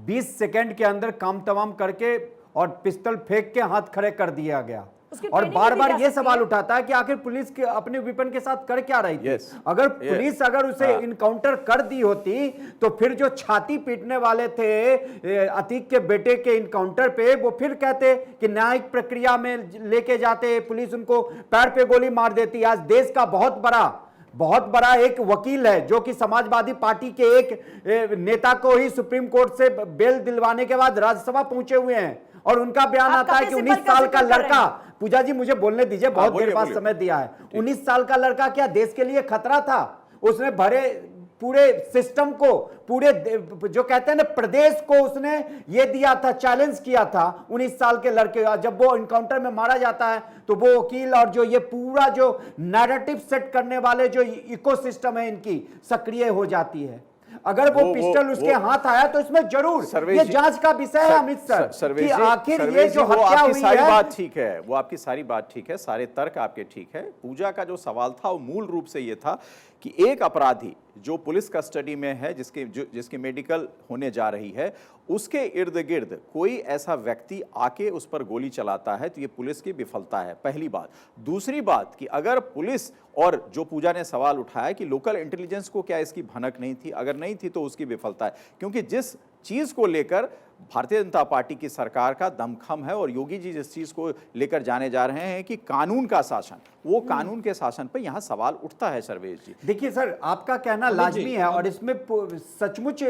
20 सेकंड के अंदर काम तमाम करके और पिस्टल फेंक के हाथ खड़े कर दिया गया। उसकी और ट्रेनिंग बार भी बार जा ये सकती सवाल है। उठाता है कि आखिर पुलिस के अपने वेपन के साथ कर क्या रही थी। Yes. अगर Yes. पुलिस अगर उसे इनकाउंटर कर दी होती तो फिर जो छाती पीटने वाले थे अतीक के बेटे के इनकाउंटर पे, वो फिर कहते कि न्यायिक प्रक्रिया में लेके जाते, पुलिस उनको पैर पे गोली मार देती। आज देश का बहुत बड़ा एक वकील है जो कि समाजवादी पार्टी के एक नेता को ही सुप्रीम कोर्ट से बेल दिलवाने के बाद राज्यसभा पहुंचे हुए हैं, और उनका बयान आप आता है कि कपिल 19 सिब्बल का साल का जिक्र कर रहे लड़का, हैं। पूजा जी मुझे बोलने दीजिए, बहुत देर बाद समय दिया है। 19 साल का लड़का क्या देश के लिए खतरा था? उसने भरे पूरे सिस्टम को, पूरे जो कहते हैं ना प्रदेश को उसने ये दिया था, चैलेंज किया था 19 साल के लड़के। जब वो इनकाउंटर में मारा जाता है तो वो वकील और जो ये पूरा जो नैरेटिव सेट करने वाले जो इकोसिस्टम है इनकी सक्रिय हो जाती है। अगर वो पिस्टल उसके हाथ आया तो इसमें जरूर ये जांच का विषय है अमित सर कि आखिर ये जो हत्या हुई सारी है। बात ठीक है, वो आपकी सारी बात ठीक है, सारे तर्क आपके ठीक है। पूजा का जो सवाल था वो मूल रूप से ये था कि एक अपराधी जो पुलिस कस्टडी में है, जिसकी मेडिकल होने जा रही है, उसके इर्द गिर्द कोई ऐसा व्यक्ति आके उस पर गोली चलाता है तो ये पुलिस की विफलता है, पहली बात। दूसरी बात कि अगर पुलिस, और जो पूजा ने सवाल उठाया कि लोकल इंटेलिजेंस को क्या इसकी भनक नहीं थी, अगर नहीं थी तो उसकी विफलता है। क्योंकि जिस चीज को लेकर भारतीय जनता पार्टी की सरकार का दमखम है और योगी जी जिस चीज को लेकर जाने जा रहे हैं कि कानून का शासन, वो कानून के शासन पर यहां सवाल उठता है। सर्वेश जी देखिए सर, आपका कहना लाजमी है और इसमें सचमुच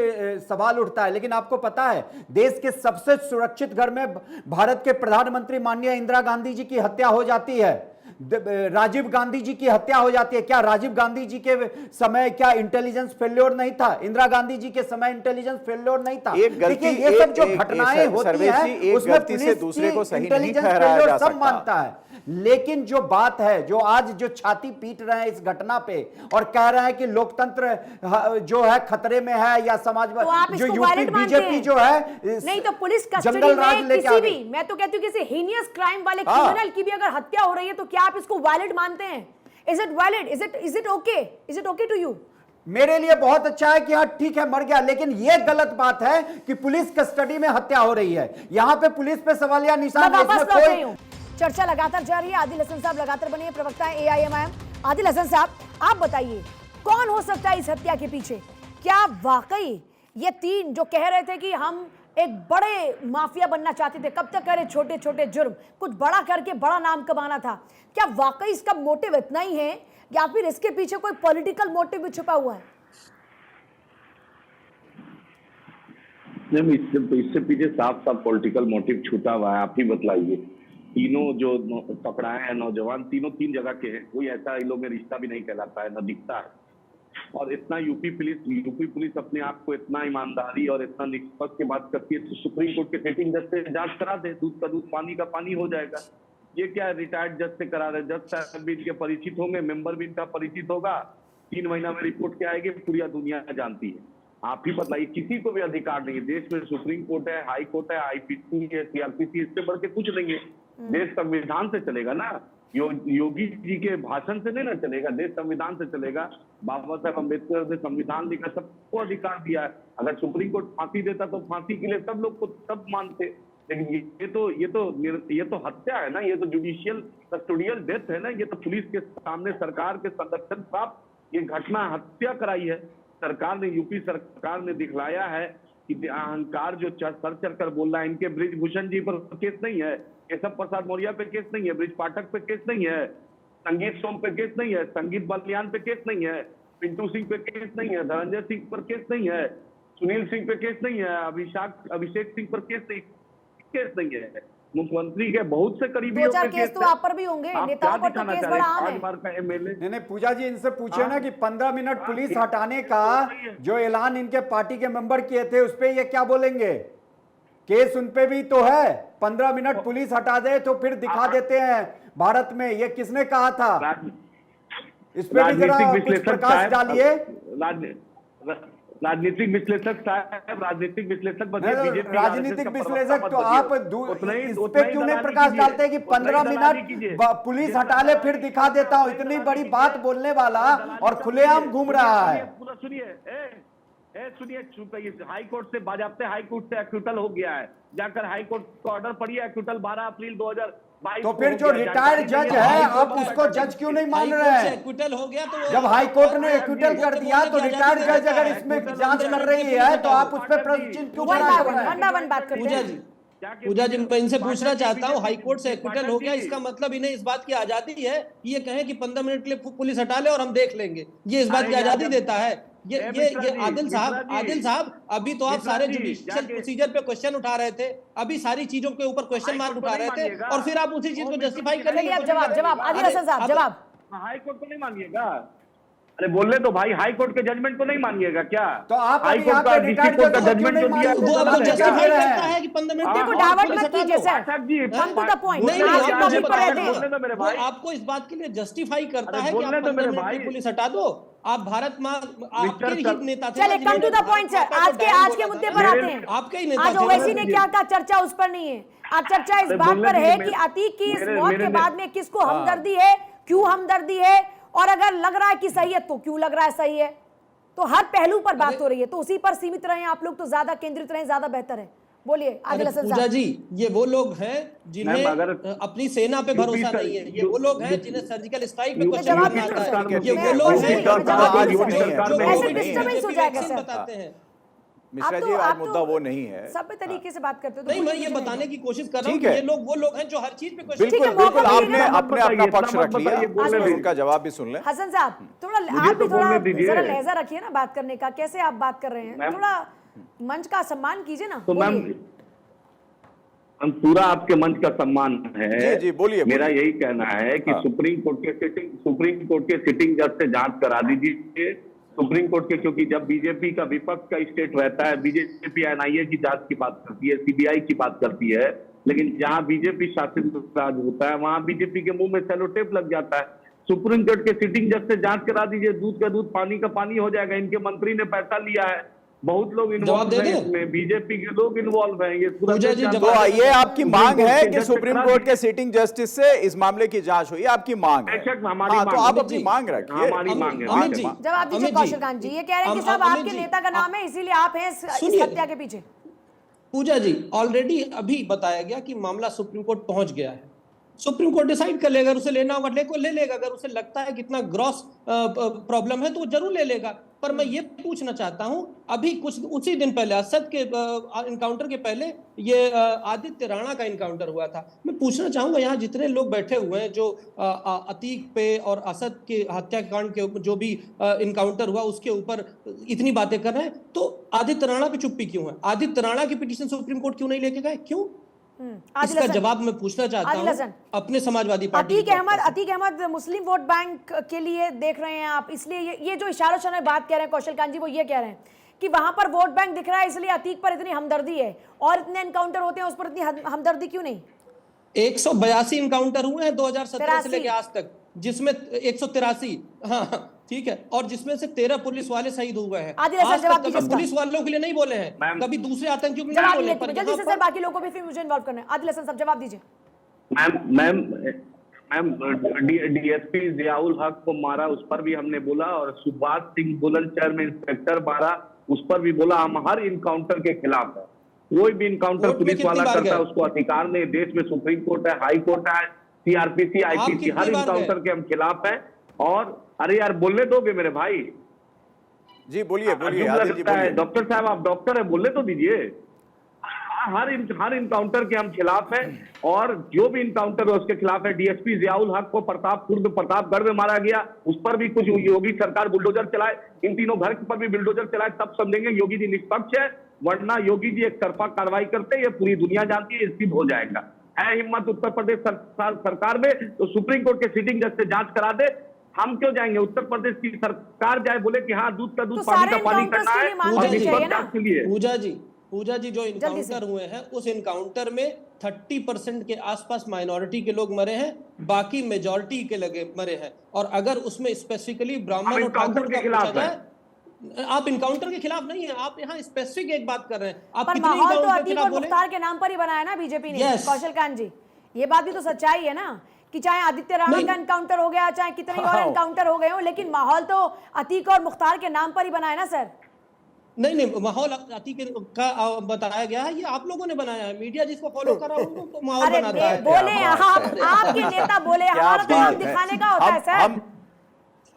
सवाल उठता है, लेकिन आपको पता है देश के सबसे सुरक्षित घर में भारत के प्रधानमंत्री माननीय इंदिरा गांधी जी की हत्या हो जाती है, राजीव गांधी जी की हत्या हो जाती है। क्या राजीव गांधी जी के समय क्या इंटेलिजेंस फेल्योर नहीं था? इंदिरा गांधी जी के समय इंटेलिजेंस फेल्योर नहीं था? देखिए ये सब जो घटनाएं होती हैं उसमें पुलिस दूसरे को सही नहीं ठहराया जा सकता, सब मानता है। लेकिन जो बात है, जो आज जो छाती पीट रहे हैं इस घटना पे और कह रहे हैं कि लोकतंत्र जो है खतरे में है या समाजवादी, जो यूपी बीजेपी जो है नहीं तो पुलिस कस्टडी में किसी भी, मैं तो कहती हूँ किसी हीनियस क्राइम वाले क्रिमिनल की भी अगर हत्या हो रही है तो क्या आप इसको वैलिड मानते हैं? Is it valid? Is it okay to you? मेरे लिए बहुत अच्छा है कि हाँ ठीक है मर गया, लेकिन यह गलत बात है कि पुलिस कस्टडी में हत्या हो रही है। यहाँ पे पुलिस पे सवालिया निशान है, इसमें कोई चर्चा लगातार जारी है। आदिल हसन साहब लगातार बने प्रवक्ता है AIMIM। आदिल हसन साहब, आप बताइए कौन हो सकता है इस हत्या के पीछे? क्या वाकई ये तीन जो कह रहे थे कि हम एक बड़े माफिया बनना चाहते थे, कब तक करे छोटे छोटे जुर्म, कुछ बड़ा करके बड़ा नाम कमाना था, क्या वाकई इसका मोटिव इतना ही है या फिर इसके पीछे कोई पॉलिटिकल मोटिव भी छुपा हुआ है? नहीं, इससे पीछे साफ साफ पॉलिटिकल मोटिव छुटा हुआ है। आप ही बतलाइए। तीनों जो पकड़ाए हैं नौजवान, तीनों तीन जगह के हैं। कोई ऐसा इन लोग में रिश्ता भी नहीं कहलाता है, न दिखता है। और इतना यूपी पुलिस अपने आप को इतना ईमानदारी और इतना निष्पक्ष की बात करती है तो सुप्रीम कोर्ट के सेटिंग जज से जांच करा दे, दूध का दूध पानी का पानी हो जाएगा। ये क्या रिटायर्ड जज से करा रहे? जज साहब भी इनके परिचित होंगे, मेंबर भी इनका परिचित होगा। 3 महीना में रिपोर्ट क्या आएगी पूरी दुनिया जानती है। आप ही बताइए, किसी को भी अधिकार नहीं है देश में। सुप्रीम कोर्ट है, हाई कोर्ट है, IPC है, CRPC, इससे बढ़ के कुछ नहीं है। देश संविधान से चलेगा ना, योगी जी के भाषण से नहीं ना चलेगा, देश संविधान से चलेगा। बाबा साहब अम्बेडकर ने संविधान लिखा, सबको अधिकार दिया है। अगर सुप्रीम कोर्ट फांसी देता तो फांसी के लिए सब लोग को सब मानते, लेकिन ये तो हत्या है ना, ये तो जुडिशियल कस्टोडियल डेथ है ना। ये तो पुलिस के सामने सरकार के संरक्षण प्राप्त ये घटना हत्या कराई है। सरकार ने, यूपी सरकार ने दिखलाया है कि अहंकार जो सर चढ़ कर बोल रहा है। इनके ब्रिजभूषण जी पर केस नहीं है, केशव प्रसाद मौर्य पे केस नहीं है, ब्रिज पाठक पे केस नहीं है, संगीत सोम पे केस नहीं है, संगीत बलियान पे केस नहीं है, पिंटू सिंह पे केस नहीं है, धनंजय सिंह पर केस नहीं है, सुनील सिंह पे केस नहीं है, अभिषेक सिंह पर केस नहीं है। मुख्यमंत्री के बहुत से करीबी 2-4 केस तो आप पर भी होंगे, नेताओं पर तो केस बड़ा आम है। नहीं पूजा जी, इनसे पूछे ना कि 15 मिनट पुलिस हटाने का जो ऐलान इनके पार्टी के मेंबर किए थे उस पे ये क्या बोलेंगे? केस उन पे भी तो है। 15 मिनट पुलिस हटा दे तो फिर दिखा देते हैं भारत में, ये किसने कहा था? राज- इस पे भी जरा राजनीतिक कुछ विश्लेषक प्रकाश साहब, डालिए। राजनीतिक विश्लेषक साहब, राजनीतिक विश्लेषक बनिए, बीजेपी राजनीतिक RSS का विश्लेषक प्रवक्ता तो मत आप बनिए। उतना ही- इस उतना पे ही क्यों नहीं दलाली प्रकाश कीजिए, डालते कि उतना ही 15 दलाली मिनट कीजिए। पुलिस हटा ले फिर दिखा देता हूं, इतनी बड़ी बात बोलने वाला और खुलेआम घूम रहा है। पूरा सुनिए, सुनिए, हाई कोर्ट से बाजाप्ते हाई कोर्ट से एक्विटल हो गया है, जाकर हाई कोर्ट का ऑर्डर पढ़िए, एक्विटल 12 अप्रैल 2022 तो फिर जो रिटायर्ड जज है आप उसको जज क्यों नहीं मान रहे हैं? एक्विटल हो गया तो जब हाई कोर्ट ने एक्विटल कर दिया तो रिटायर्ड जज अगर इसमें जांच कर रही है तो आप उस पर प्रश्न चिन्ह क्यों वन खड़ा बाय कर वन, रहे हैं? वन बाय वन बात करते पूजा हैं। जी, पूजा जी, मैं इनसे पूछना चाहता हूँ, हाई कोर्ट से एक्विटल हो गया, इसका मतलब इन्हें इस बात की आजादी है कि ये कहें कि 15 मिनट के लिए पुलिस हटा ले और हम देख लेंगे, ये इस बात की आजादी देता है? ये आदिल साहब, अभी तो आप सारे जुडिशियल प्रोसीजर पे क्वेश्चन उठा रहे थे, अभी सारी चीजों के ऊपर क्वेश्चन मार्क उठा रहे थे और फिर आप उसी चीज को जस्टिफाई कर चलिए अब जवाब आदिल हसन साहब जवाब। हाई कोर्ट को नहीं मानिएगा? अरे बोलने तो भाई, हाई कोर्ट के जजमेंट को नहीं मानिएगा क्या? तो आप हाई अभी कोर्ट यहाँ का पे डिस्ट्रिक्ट रिटायर्ड कोर्ट का जज को क्यों जजमेंट जो नहीं दिया मानते? वो आपको क्या जस्टिफाई कह रहे करता हैं? है कि 15 मिनट देखो में डाइवर्ट पुलिस मत हटा कीजिए दो। सर, पाठक जी, हम तो द पॉइंट, नहीं, आज आप हम मुझे टॉपिक पर रहते बोलने हैं। दो मेरे वो भाई। आपको इस बात के लिए जस्टिफाई करता अरे है कि बोलने आप दो 15 मेरे मिनट भाई। में पुलिस हटा दो। आप भारत माँ आपके ही सर, नेता थे। चले ना, कम टू द जिन्होंने पॉइंट सर, भारत माता को आज के डायन मुद्दे बोला पर था। आते हैं। आपके ही नेता आज थे। ओवैसी ने क्या कहा, चर्चा उस पर नहीं है, आज चर्चा इस अरे बात बोलने पर है दीजिए, कि अतीक की इस मेरे- मौत मेरे के ने- बाद में किसको हमदर्दी है, क्यों हमदर्दी है, और अगर लग रहा है कि सही है तो क्यों लग रहा है सही है। तो हर पहलू पर बात हो रही है, तो उसी पर सीमित रहे आप लोग, तो ज्यादा केंद्रित रहे, ज्यादा बेहतर है। बोलिए आदिल हसन पूजा साहब। जी, ये वो लोग हैं जिन्हें मैम, अगर अपनी सेना पे भरोसा नहीं है, ये वो लोग हैं जिन्हें सर्जिकल स्ट्राइक पे क्वेश्चन जवाब करना दीजिए आता सर। है, ये मैं वो लोग वैसे हैं ही- मैं जवाब आज दीजिए वो सर। नहीं है, जो वो ऐसे नहीं है। डिस्टर्बेंस हो जाएगा वैक्सीन सर। बताते हैं। मिश्रा आप जी, तो- आज आप तो मुद्दा वो नहीं है। सभ्य तरीके से बात करते हो तो नहीं, मैं बोलिए, ये मुझे बताने नहीं। की कोशिश कर रहा हूँ ठीक कि है। ये लोग वो लोग हैं जो हर चीज पे क्वेश्चन ठीक है, बिल्कुल मौका बिल्कुल, दीजिए आपने ना। अपने अपना बताइए, पक्ष इतना रख मत लिया, बताइए, बोलने उसमें दीजिए। उनका जवाब भी सुन लें। हसन साहब थोड़ा मुझे आप भी तो थोड़ा बोलने दीजिए। जरा लहजा रखिए ना बात करने का, कैसे आप बात कर रहे हैं, मैम- थोड़ा मंच का सम्मान कीजिए ना। तो मैम, बोलिए। हम पूरा आपके मंच का सम्मान है। जी, जी, बोलिए, मेरा बोलिए। यही कहना है कि हाँ। सुप्रीम कोर्ट के सिटिंग जज से जांच करा दीजिए सुप्रीम कोर्ट के, क्योंकि जब बीजेपी का विपक्ष का स्टेट रहता है, बीजेपी एनआईए की जांच की बात करती है, सीबीआई की बात करती है, लेकिन जहां बीजेपी शासित राज होता है वहां बीजेपी के मुंह में सेलो टेप लग जाता है। सुप्रीम कोर्ट के सिटिंग जज से जांच करा दीजिए, दूध का दूध पानी का पानी हो जाएगा। इनके मंत्री ने पैसा लिया है, बहुत लोग जवाब इन्वॉल्व दे हैं दें? इसमें, बीजेपी के लोग इन्वॉल्व हैं, ये पूरा पूजा देश जी, जानता तो जवाब है। ये आपकी मांग है कि जज से सुप्रीम करा कोर्ट के दीजिए। सिटिंग जस्टिस से इस मामले की जांच हुई, आपकी मांग है। बेशक हमारी हाँ, तो मांग आप है। अपनी मांग रखिए। हमारी मांग है। अमित जी, जवाब दीजिए अमित जी, कौशल कांत जी, ये कह रहे हैं कि साहब अमित आपके जी, नेता का नाम है इसीलिए आप हैं इस सुनिए। हत्या के पीछे। पूजा जी, ऑलरेडी अभी बताया गया कि मामला सुप्रीम कोर्ट पहुंच गया है, सुप्रीम कोर्ट डिसाइड कर लेगा, अगर उसे लेना होगा ले लेगा, अगर उसे लगता है कितना ग्रॉस प्रॉब्लम है तो वो जरूर ले लेगा। पर मैं ये पूछना चाहता हूं, अभी कुछ उसी दिन पहले असद के इनकाउंटर के पहले ये आदित्य राणा का इनकाउंटर हुआ था। मैं पूछना चाहूंगा यहाँ जितने लोग बैठे हुए हैं जो अतीक पे और असद के हत्याकांड के जो भी इनकाउंटर हुआ उसके ऊपर इतनी बातें कर रहे हैं, तो आदित्य राणा पे चुप्पी क्यों है? आदित्य राणा की पिटीशन सुप्रीम कोर्ट क्यों नहीं लेके गए, क्यों? आदिल इसका हसन। जवाब मैं पूछना चाहता आदिल हूं हसन। अपने समाजवादी पार्टी अतीक की तरफ से। अहमद मुस्लिम वोट बैंक के लिए देख रहे हैं आप, इसलिए ये जो इशारों से बात कह रहे हैं कौशल कांत जी, वो ये कह रहे हैं कि वहां पर वोट बैंक दिख रहा है इसलिए अतीक पर इतनी हमदर्दी है, और इतने एनकाउंटर होते हैं उस पर इतनी हमदर्दी क्यों नहीं? 182 इनकाउंटर हुए हैं 2017 से 83 लेके आज तक, जिसमें 183, हाँ ठीक है, और जिसमें से 13 पुलिस वाले शहीद हुए हैं। आदिल हसन, आज जवाब तक दीजिए कभी इसका। पुलिस वालों के लिए नहीं बोले हैं, मैम, कभी दूसरे आतंकियों के लिए जवाब नहीं बोले, दीजिए पर जल्दी से यहाँ सर, बाकी लोगों को भी फिर मुझे इन्वॉल्व करना है। आदिल हसन साहब जवाब दीजिए। मैम डीएसपी जियाउल हक को मारा, उस पर भी हमने बोला, और सुभाष सिंह बुलंदशहर में इंस्पेक्टर मारा, उस पर भी बोला। हम हर इनकाउंटर के खिलाफ है। कोई भी इनकाउंटर कोर्ट में पुलिस कितनी वाला बार करता है गए? उसको अधिकार नहीं। देश में सुप्रीम कोर्ट है, हाई कोर्ट है, सीआरपीसी, आईपीसी, कितनी हर बार इनकाउंटर गए? के हम खिलाफ है। और अरे यार बोलने दोगे मेरे भाई? जी बोलिए बोलिए अजीब आदिल जी, लगता है। बोलिए। डॉक्टर साहब आप डॉक्टर है, बोलने तो दीजिए। हर इनकाउंटर के हम खिलाफ हैं, और जो भी इनकाउंटर है उसके खिलाफ है। डीएसपी जियाउल हक को प्रतापगढ़ में मारा गया, उस पर भी कुछ योगी सरकार बुलडोजर चलाए। इन तीनों घर पर भी बुलडोजर चलाए, तब समझेंगे योगी जी निष्पक्ष है, वरना योगी जी एक तरफा कार्रवाई करते, ये पूरी दुनिया जानती है, स्थित हो जाएगा। है हिम्मत उत्तर प्रदेश सरकार में तो सुप्रीम कोर्ट के सिटिंग जज से जांच करा दे। हम क्यों जाएंगे? उत्तर प्रदेश की सरकार जाए, बोले कि हाँ दूध का दूध तो पानी सारे का पानी encounters करना के है, लिए मान और लेनी चाहिए निष्पक्ष ना? जांच के लिए। पूजा जी, पूजा जी जो जल्दी से। इनकाउंटर हुए हैं उस इनकाउंटर में 30% के आसपास माइनॉरिटी के लोग मरे हैं, बाकी मेजॉरिटी के लगे मरे हैं। और अगर उसमें स्पेसिफिकली ब्राह्मण और इनकाउंटर ठाकुर के का खिलाफ पूछा हैं। जाए, आप इनकाउंटर के खिलाफ नहीं है, आप यहाँ स्पेसिफिक एक बात कर रहे हैं। आप पर कितने माहौल तो इनकाउंटर के अतीक खिलाफ और बोले? मुख्तार के नाम पर ही बनाया ना बीजेपी ने। Yes. कौशल कांत जी, ये बात भी तो सच्चाई है ना कि चाहे आदित्य राणा नहीं। का एनकाउंटर हो गया, चाहे कितने और हाँ। एनकाउंटर हो गए हो, लेकिन माहौल तो अतीक और मुख्तार के नाम पर ही बनाया ना सर। नहीं, माहौल अतीक का बताया गया है, ये आप लोगों ने बनाया है। मीडिया जिसको फॉलो कर रहा है उनको माहौल अरे बनाता है। बोले क्या बात है। आपके नेता बोले, क्या हमारा तो नाम बात है। दिखाने का होता है सर।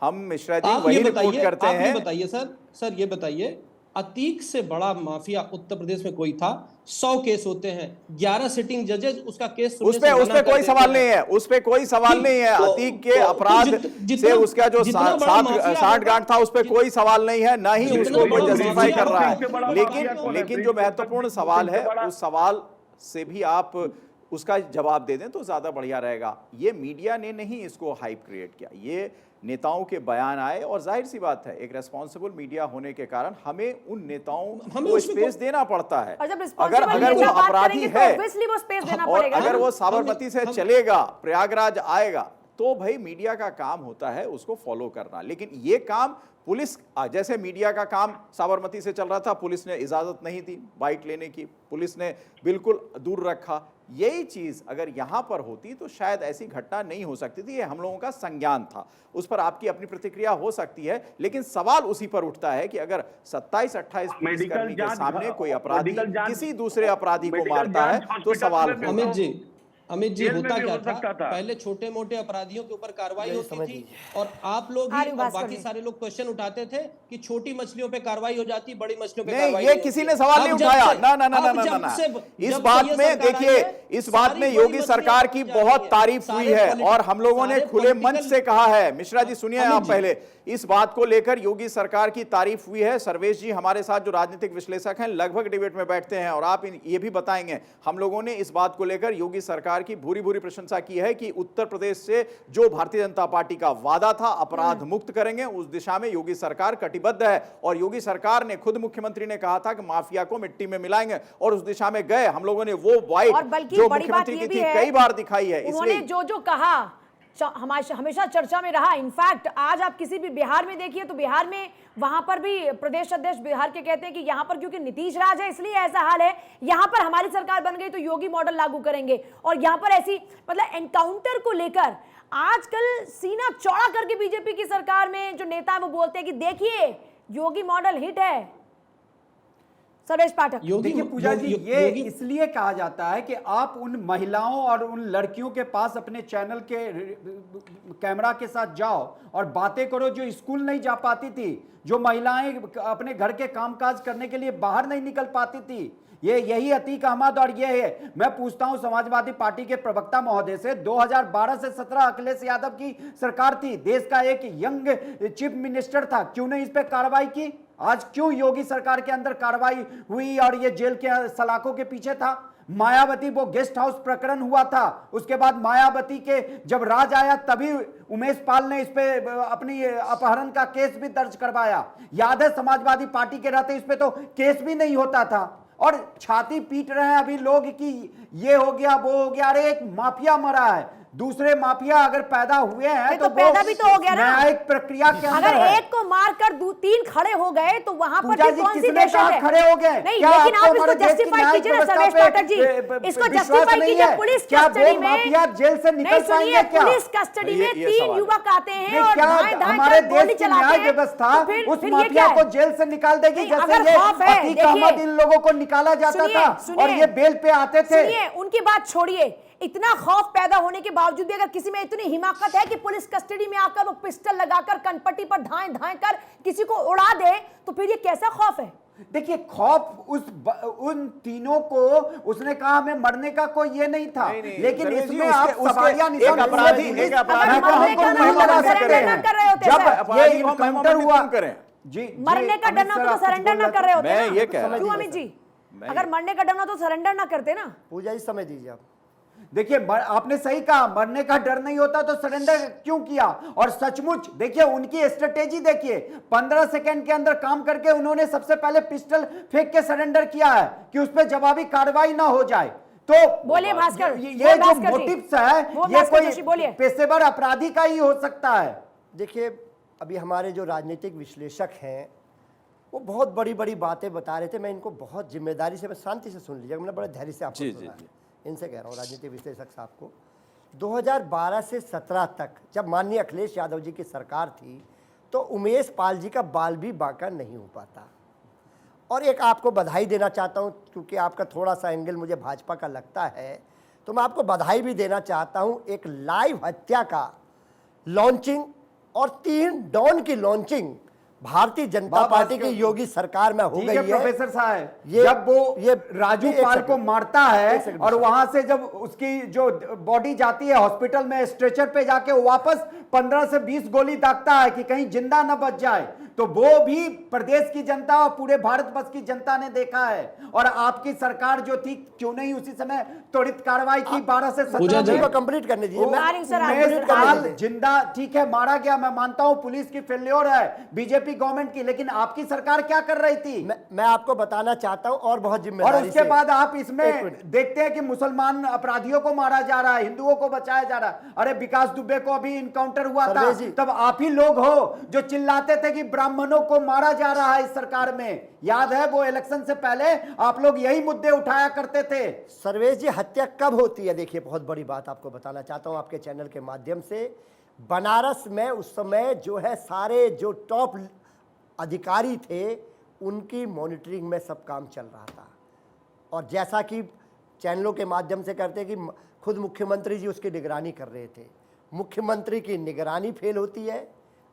हम मिश्रा जी आप वही ये रिपोर्ट बताइए, करते आप ये हैं। बताइए सर ये बताइए, अतीक से बड़ा माफिया उत्तर प्रदेश में कोई था? 100 केस होते हैं, 11 सिटिंग जजेस उसका केस सुनने उस पे से मना कर कोई देते सवाल हैं। नहीं है, उस पे कोई सवाल ठीक, नहीं है। तो- अतीक के तो अपराध जितना- से उसका जो जितना बड़ा माफिया साठ होगा, गांठ था उस पे कोई सवाल नहीं है, ना ही जितना उसको बड़ा वो जस्टिफाई माफिया कर रहा होगा, उससे बड़ा है। माफिया कौन है? लेकिन जो महत्वपूर्ण सवाल है उस सवाल से भी आप उसका जवाब दे दें तो ज्यादा बढ़िया रहेगा। ये मीडिया ने नहीं इसको हाइप क्रिएट किया, ये नेताओं के बयान आए और जाहिर सी बात है एक रेस्पॉन्सिबल मीडिया होने के कारण हमें उन नेताओं हमें को उसमें स्पेस देना पड़ता है। और जब अगर रिस्पॉन्सिबल अगर वो नेता बात अपराधी करेंगे तो है ऑब्वियसली वो स्पेस देना और पड़ेगा। अगर ना। वो साबरमती से चलेगा, प्रयागराज आएगा, तो भाई मीडिया का काम होता है उसको फॉलो करना। लेकिन ये काम पुलिस, जैसे मीडिया का काम साबरमती से चल रहा था, पुलिस ने इजाजत नहीं दी बाइट लेने की, पुलिस ने बिल्कुल दूर रखा। यही चीज अगर यहां पर होती तो शायद ऐसी घटना नहीं हो सकती थी। ये हम लोगों का संज्ञान था, उस पर आपकी अपनी प्रतिक्रिया हो सकती है, लेकिन सवाल उसी पर उठता है कि अगर 27-28 पुलिसकर्मी के सामने कोई अपराधी किसी दूसरे अपराधी को मारता है तो सवाल होगा। अमित जी जेल में होता भी क्या हो सकता था। पहले छोटे मोटे अपराधियों के ऊपर कार्रवाई होती समझ थी लीजिए। और आप लोग आर्य ही और भास्कर बाकी जी। सारे लोग क्वेश्चन उठाते थे कि छोटी मछलियों पे कार्रवाई हो जाती, बड़ी मछलियों पे नहीं, कार्रवाई ये नहीं किसी होती। ने सवाल अब नहीं जब उठाया। से- ना ना ना अब ना ना जब ना से- इस जब बात से ये में सरकार आई देखिए, है, इस बात सारी में बड़ी योगी मछलियां सरकार की पकड़ी जा बहुत रही हैं। तारीफ हुई सारे है पॉलिटिकल- और हम लोगों ने सारे खुले मंच पॉलिटिकल- से कहा है। मिश्रा जी सुनिए, अमित आप जी। पहले इस बात को लेकर योगी सरकार की तारीफ हुई है। सर्वेश जी हमारे साथ जो राजनीतिक विश्लेषक हैं लगभग डिबेट में बैठते हैं और आप ये भी बताएंगे, हम लोगों ने इस बात को लेकर योगी सरकार की भूरी भूरी प्रशंसा की है कि उत्तर प्रदेश से जो भारतीय जनता पार्टी का वादा था अपराध मुक्त करेंगे, उस दिशा में योगी सरकार कटिबद्ध है। और योगी सरकार ने खुद, मुख्यमंत्री ने कहा था कि माफिया को मिट्टी में मिलाएंगे और उस दिशा में गए। हम लोगों ने वो और वाइट बल्कि जो बड़ी बात मुख्यमंत्री ये की भी थी है, कई बार दिखाई है। उन्होंने इसलिए जो कहा हमेशा चर्चा में रहा। इनफैक्ट आज आप किसी भी बिहार में देखिए तो बिहार में वहां पर भी प्रदेश अध्यक्ष बिहार के कहते हैं कि यहां पर क्योंकि नीतीश राज है इसलिए ऐसा हाल है, यहां पर हमारी सरकार बन गई तो योगी मॉडल लागू करेंगे। और यहां पर ऐसी मतलब एनकाउंटर को लेकर आजकल सीना चौड़ा करके बीजेपी की सरकार में जो नेता है वो बोलते हैं कि देखिए योगी मॉडल हिट है। सर्वेश पाठक, देखिए पूजा जी, ये इसलिए कहा जाता है कि आप उन महिलाओं और उन लड़कियों के पास अपने चैनल के कैमरा के साथ जाओ और बातें करो जो स्कूल नहीं जा पाती थी, जो महिलाएं अपने घर के कामकाज करने के लिए बाहर नहीं निकल पाती थी। यही अतीक अहमद और ये है। मैं पूछता हूं समाजवादी पार्टी के प्रवक्ता महोदय से, 2012 से 17 अखिलेश यादव की सरकार थी, देश का एक यंग चीफ मिनिस्टर था, क्यों नहीं इस पे कार्रवाई की? आज क्यों योगी सरकार के अंदर कार्रवाई हुई और ये जेल के सलाखों के पीछे था? मायावती, वो गेस्ट हाउस प्रकरण हुआ था, उसके बाद मायावती के जब राज आया तभी उमेश पाल ने इस पे अपनी अपहरण का केस भी दर्ज करवाया। याद है समाजवादी पार्टी के रहते इस पे तो केस भी नहीं होता था। और छाती पीट रहे हैं अभी लोग कि ये हो गया वो हो गया। अरे एक माफिया मरा है, दूसरे माफिया अगर पैदा हुए हैं तो पैदा भी तो हो गया ना। न्यायिक प्रक्रिया के अंदर अगर है। एक को मारकर 2-3 खड़े हो गए तो वहां पर पूजा भी जी, कौन सी किसने दहशत कहा है? खड़े हो गए? नहीं, क्या लेकिन आपको आप इसको हमारे देश की जस्टिफाई न्यायिक कीजिए ना व्यवस्था सर्वेश पे पाठक जी, इसको विश्वास जस्टिफाई नहीं कीजिए। है? पुलिस क्या वो कस्टडी में माफिया जेल से निकल नहीं, सुनिए, पाएंगे क्या? पुलिस कस्टडी में ये 3 सवाल है। युवक आते हैं नहीं, और क्या धाए धाए हमारे कर गोली देश की चलाते न्याय हैं व्यवस्था तो फिर उस ये माफिया क्या को है? जेल से निकाल देगी? नहीं, जैसे अगर ये खौफ है, अतीक देखिए। अहमद इन लोगों को निकाला जाता सुनिए, था सुनिए। और ये बेल पे आते थे। सुनिए, उनकी बात छोड़िए। इतना खौफ पैदा होने के बावजूद भी अगर किसी में इतनी हिमाकत है कि पुलिस कस्टडी में आकर वो पिस्टल लगाकर कनपट्टी पर धाए धाए कर किसी को उड़ा दे, तो फिर ये कैसा खौफ है? देखिए, खौफ उन तीनों को, उसने कहा हमें मर्ने का कोई ये नहीं था, लेकिन सर्वेश जी, इसमें आप सवालिया निशान एक अपराधी को नहीं लगा सकते हैं। कर रहे होते जब सर। ये इनकाउंटर हुआ, करें जी मरने का डर ना हो तो सरेंडर ना कर रहे होते मैं ना। ये कह रहा क्यों हूं। अमित जी? अगर मरने का डर ना तो सरेंडर ना करते ना। पूजा जी समय दीजिए आप। देखिए आपने सही कहा, मरने का डर नहीं होता तो सरेंडर क्यों किया। और सचमुच देखिए उनकी स्ट्रेटेजी देखिए, 15 सेकंड के अंदर काम करके उन्होंने सबसे पहले पिस्टल फेंक के सरेंडर किया है कि उस पर जवाबी कार्रवाई ना हो जाए। तो बोलिए भास्कर, ये जो मोटिव्स है ये जोशी, बोलिए। कोई पेशेवर अपराधी का ही हो सकता है। देखिए अभी हमारे जो राजनीतिक विश्लेषक हैं वो बहुत बड़ी बड़ी बातें बता रहे थे, मैं इनको बहुत जिम्मेदारी से, मैं शांति से सुन लीजिएगा, मैंने बड़े धैर्य से आपको सुना है। इनसे कह रहा हूँ राजनीतिक विश्लेषक साहब को, 2012 से 17 तक जब माननीय अखिलेश यादव जी की सरकार थी तो उमेश पाल जी का बाल भी बांका नहीं हो पाता। और एक आपको बधाई देना चाहता हूँ, क्योंकि आपका थोड़ा सा एंगल मुझे भाजपा का लगता है, तो मैं आपको बधाई भी देना चाहता हूँ। एक लाइव हत्या का लॉन्चिंग और 3 डॉन की लॉन्चिंग भारतीय जनता पार्टी की योगी सरकार में हो गई है। प्रोफेसर साहब, जब वो राजू पाल को मारता है और वहां से जब उसकी जो बॉडी जाती है हॉस्पिटल में, स्ट्रेचर पे जाके वो वापस 15 से 20 गोली दागता है कि कहीं जिंदा न बच जाए, तो वो भी प्रदेश की जनता और पूरे भारत वर्ष की जनता ने देखा है। और आपकी सरकार जो थी क्यों नहीं उसी समय त्वरित कार्रवाई की 12 से 17 कंप्लीट करने दीजिए। जिंदा ठीक है मारा गया, मैं मानता हूं पुलिस की फेल्योर है, बीजेपी गवर्नमेंट की, लेकिन आपकी सरकार क्या कर रही थी? मैं आपको बताना चाहता हूं और बहुत जिम्मेदारी और उसके बाद आप इसमें देखते हैं कि मुसलमान अपराधियों को मारा जा रहा है, हिंदुओं को बचाया जा रहा है। अरे विकास दुबे को अभी इनकाउंटर हुआ था, तब आप ही लोग हो जो चिल्लाते थे कि ब्राह्मणों को मारा जा रहा है इस सरकार में। याद है वो इलेक्शन से पहले आप लोग यही मुद्दे उठाया करते थे। सर्वेश जी, हत्या कब होती है? देखिए बहुत बड़ी बात आपको बताना चाहता हूं आपके चैनल के माध्यम से। बनारस में उस समय जो है सारे जो टॉप अधिकारी थे उनकी मॉनिटरिंग में सब काम चल रहा था। और जैसा कि चैनलों के माध्यम से करते कि खुद मुख्यमंत्री जी उसकी निगरानी कर रहे थे। मुख्यमंत्री की निगरानी फेल होती है,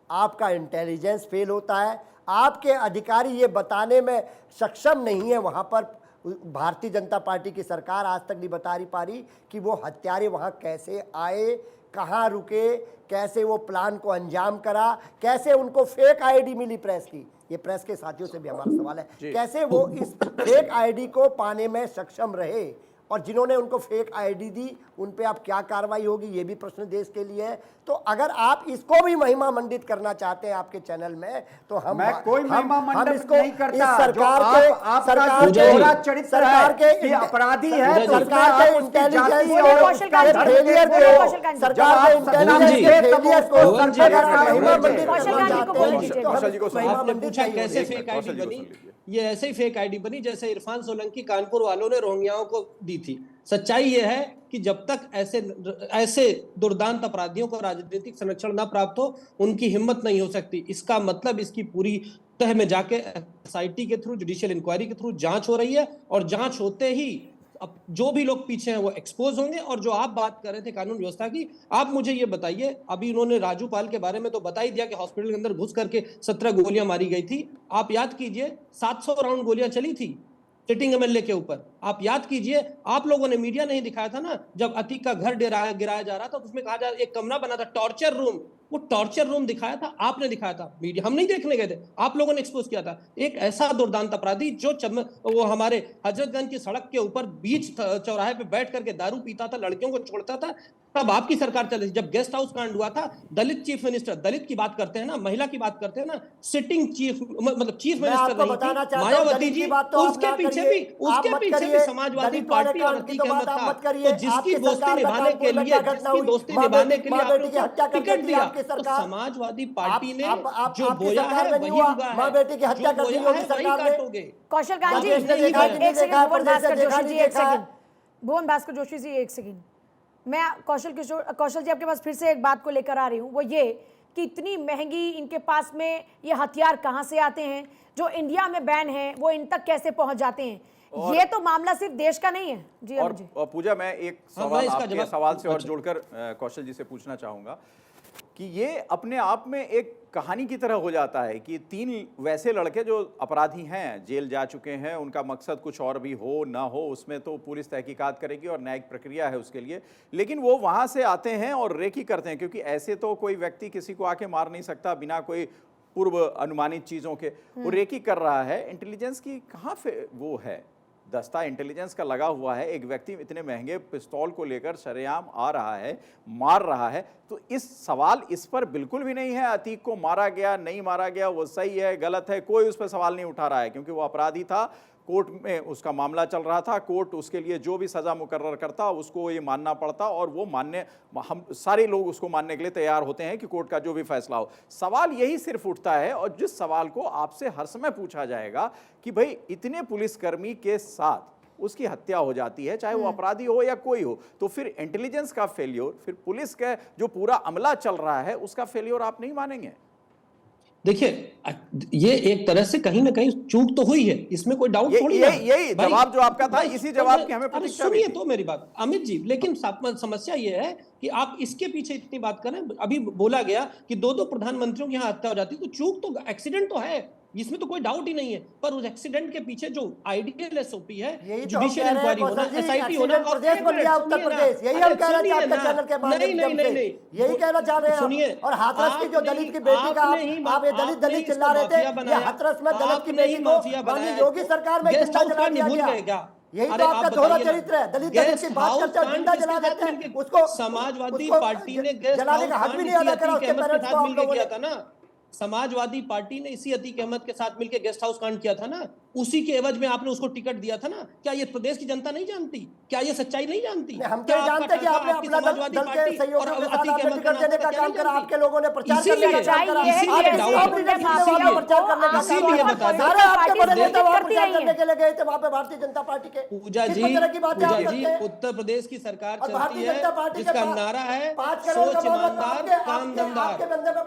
आपका इंटेलिजेंस फेल होता है, आपके अधिकारी ये बताने में सक्षम नहीं है। वहाँ पर भारतीय जनता पार्टी की सरकार आज तक नहीं बता पा रही कि वो हत्यारे वहाँ कैसे आए, कहाँ रुके, कैसे वो प्लान को अंजाम करा, कैसे उनको फेक आईडी मिली प्रेस की। ये प्रेस के साथियों से भी हमारा सवाल है, कैसे वो इस फेक आईडी को पाने में सक्षम रहे, और जिन्होंने उनको फेक आईडी दी उन पे आप क्या कार्रवाई होगी, ये भी प्रश्न देश के लिए है। तो अगर आप इसको भी महिमा मंडित करना चाहते हैं आपके चैनल में, तो हम कोई महिमा मंडित इसको नहीं करता। इस सरकार के अपराधी है, सरकार के इंटेलिजेंस और फेलियर को, सरकार के इंटेलिजेंस को महिमा मंडित करना चाहते हैं। आपने पूछा कैसे फेक आईडी बनी, ये ऐसे ही फेक आईडी बनी जैसे इरफान सोलंकी कानपुर वालों ने रोहिंग्याओं को दी थी। सच्चाई यह है कि जब तक ऐसे दुर्दांत अपराधियों को राजनीतिक संरक्षण न प्राप्त हो उनकी हिम्मत नहीं हो सकती। इसका मतलब इसकी पूरी तह में जाके एसआईटी के थ्रू, जुडिशियल इंक्वायरी के थ्रू जांच हो रही है, और जांच होते ही अब जो भी लोग पीछे हैं वो एक्सपोज होंगे। और जो आप बात कर रहे थे कानून व्यवस्था की, आप मुझे ये बताइए, अभी उन्होंने राजू पाल के बारे में तो बता ही दिया कि हॉस्पिटल के अंदर घुस करके 17 गोलियां मारी गई थी। आप याद कीजिए 700 राउंड गोलियां चली थी सिटिंग एमएलए के ऊपर। आप याद कीजिए, आप लोगों ने मीडिया नहीं दिखाया था ना, जब अतीक का घर गिराया जा रहा था तो उसमें कहा जा एक कमरा बना था टॉर्चर रूम, वो टॉर्चर रूम दिखाया था, आपने दिखाया था, मीडिया हम नहीं देखने गए थे, आप लोगों ने एक्सपोज किया था। एक ऐसा दुर्दांत अपराधी जो वो हमारे हजरतगंज की सड़क के ऊपर बीच चौराहे पे बैठ करके दारू पीता था, लड़कियों को छोड़ता था, तब आपकी सरकार चल रही थी। जब गेस्ट हाउस कांड हुआ था, दलित चीफ मिनिस्टर, दलित की बात करते हैं ना, महिला की बात करते हैं ना, सिटिंग चीफ मतलब चीफ मिनिस्टर नहीं थी मायावती जी, उसके पीछे भी समाजवादी पार्टी और अतीक अहमद था। तो जिसकी दोस्ती निभाने के लिए, जिसकी दोस्ती निभाने के लिए आपने टिकट दिया, तो समाजवादी पार्टी ने जो बोया है वही उगा है, बेटी की हत्या कर दी होगी सरकार ने। काटोगे। कौशल गांधी एक सेकंड, भुवन भास्कर जोशी जी एक सेकंड, भुवन भास्कर जोशी जी एक सेकंड, मैं कौशल जी आपके पास फिर से एक बात को लेकर आ रही हूँ, वो ये कि इतनी महंगी इनके पास में ये हथियार कहाँ से आते हैं जो इंडिया में बैन है, वो इन तक कैसे पहुंच जाते हैं? ये तो मामला सिर्फ देश का नहीं है जी। और पूजा, मैं एक सवाल आपके सवाल से और जोड़कर कौशल जी से पूछना चाहूंगा कि ये अपने आप में एक कहानी की तरह हो जाता है कि 3 वैसे लड़के जो अपराधी हैं, जेल जा चुके हैं, उनका मकसद कुछ और भी हो ना हो, उसमें तो पुलिस तहकीकात करेगी और न्यायिक प्रक्रिया है उसके लिए, लेकिन वो वहाँ से आते हैं और रेकी करते हैं, क्योंकि ऐसे तो कोई व्यक्ति किसी को आके मार नहीं सकता बिना कोई पूर्व अनुमानित चीज़ों के। वो रेकी कर रहा है, इंटेलिजेंस की कहाँ वो है दस्ता इंटेलिजेंस का लगा हुआ है, एक व्यक्ति इतने महंगे पिस्तौल को लेकर शरेआम आ रहा है, मार रहा है, तो इस सवाल इस पर बिल्कुल भी नहीं है अतीक को मारा गया नहीं मारा गया, वो सही है गलत है, कोई उस पर सवाल नहीं उठा रहा है, क्योंकि वो अपराधी था, कोर्ट में उसका मामला चल रहा था, कोर्ट उसके लिए जो भी सजा मुकर्रर करता उसको ये मानना पड़ता, और वो मानने, हम सारे लोग उसको मानने के लिए तैयार होते हैं कि कोर्ट का जो भी फैसला हो। सवाल यही सिर्फ उठता है, और जिस सवाल को आपसे हर समय पूछा जाएगा कि भाई इतने पुलिसकर्मी के साथ उसकी हत्या हो जाती है, चाहे वो अपराधी हो या कोई हो, तो फिर इंटेलिजेंस का फेल्योर, फिर पुलिस का जो पूरा अमला चल रहा है उसका फेल्योर आप नहीं मानेंगे? देखिए, ये एक तरह से कहीं ना कहीं चूक तो हुई है, इसमें कोई डाउट थोड़ी है। यही जवाब जो आपका था, इसी जवाब की हमें प्रतीक्षा भी सुनिए थी। तो मेरी बात अमित जी, लेकिन समस्या ये है कि आप इसके पीछे इतनी बात करें। अभी बोला गया कि दो प्रधानमंत्रियों की यहाँ हत्या हो जाती है, तो चूक तो, एक्सीडेंट तो है, इसमें तो कोई डाउट ही नहीं है, पर उस एक्सीडेंट के पीछे जो आइडियल एसओपी है, जुडिशियल इंक्वायरी होना, एसआईटी होना, प्रदेश बन गया उत्तर प्रदेश, यही हम कह रहे हैं आपके चैनल के माध्यम से, यही कहना चाह रहे हैं। सुनिए, और हाथरस की जो दलित की बेटी का आप ये दलित चिल्ला रहे थे, ये हाथरस में दलित की बेटी को माननीय योगी सरकार में जिंदा जला दिया गया। यही तो आपका दोहरा चरित्र है, दलित की बात करते हैं, जिंदा जला देते हैं उसको। समाजवादी पार्टी ने जलाने का हक भी नहीं अदा करा उसके पेरेंट्स को, आप लोगों ने किया था ना। समाजवादी पार्टी ने इसी अतीक अहमद के साथ मिलकर गेस्ट हाउस कांड किया था ना, उसी के एवज में आपने उसको टिकट दिया था ना। क्या ये प्रदेश की जनता नहीं जानती? क्या ये सच्चाई नहीं जानती? हम तो जानते कि आपने अपना दल के सहयोगियों के साथ आपने टिकट देने का काम करा, आपके लोगों ने प्रचार करने का काम करा, सारे आपके बड़े नेता वहां प्रचार करने के लिए गए थे, वहां पे भारतीय जनता पार्टी के। पूजा जी, उत्तर प्रदेश की सरकार चलती है जिसका नारा है सोच ईमानदार, काम दमदार,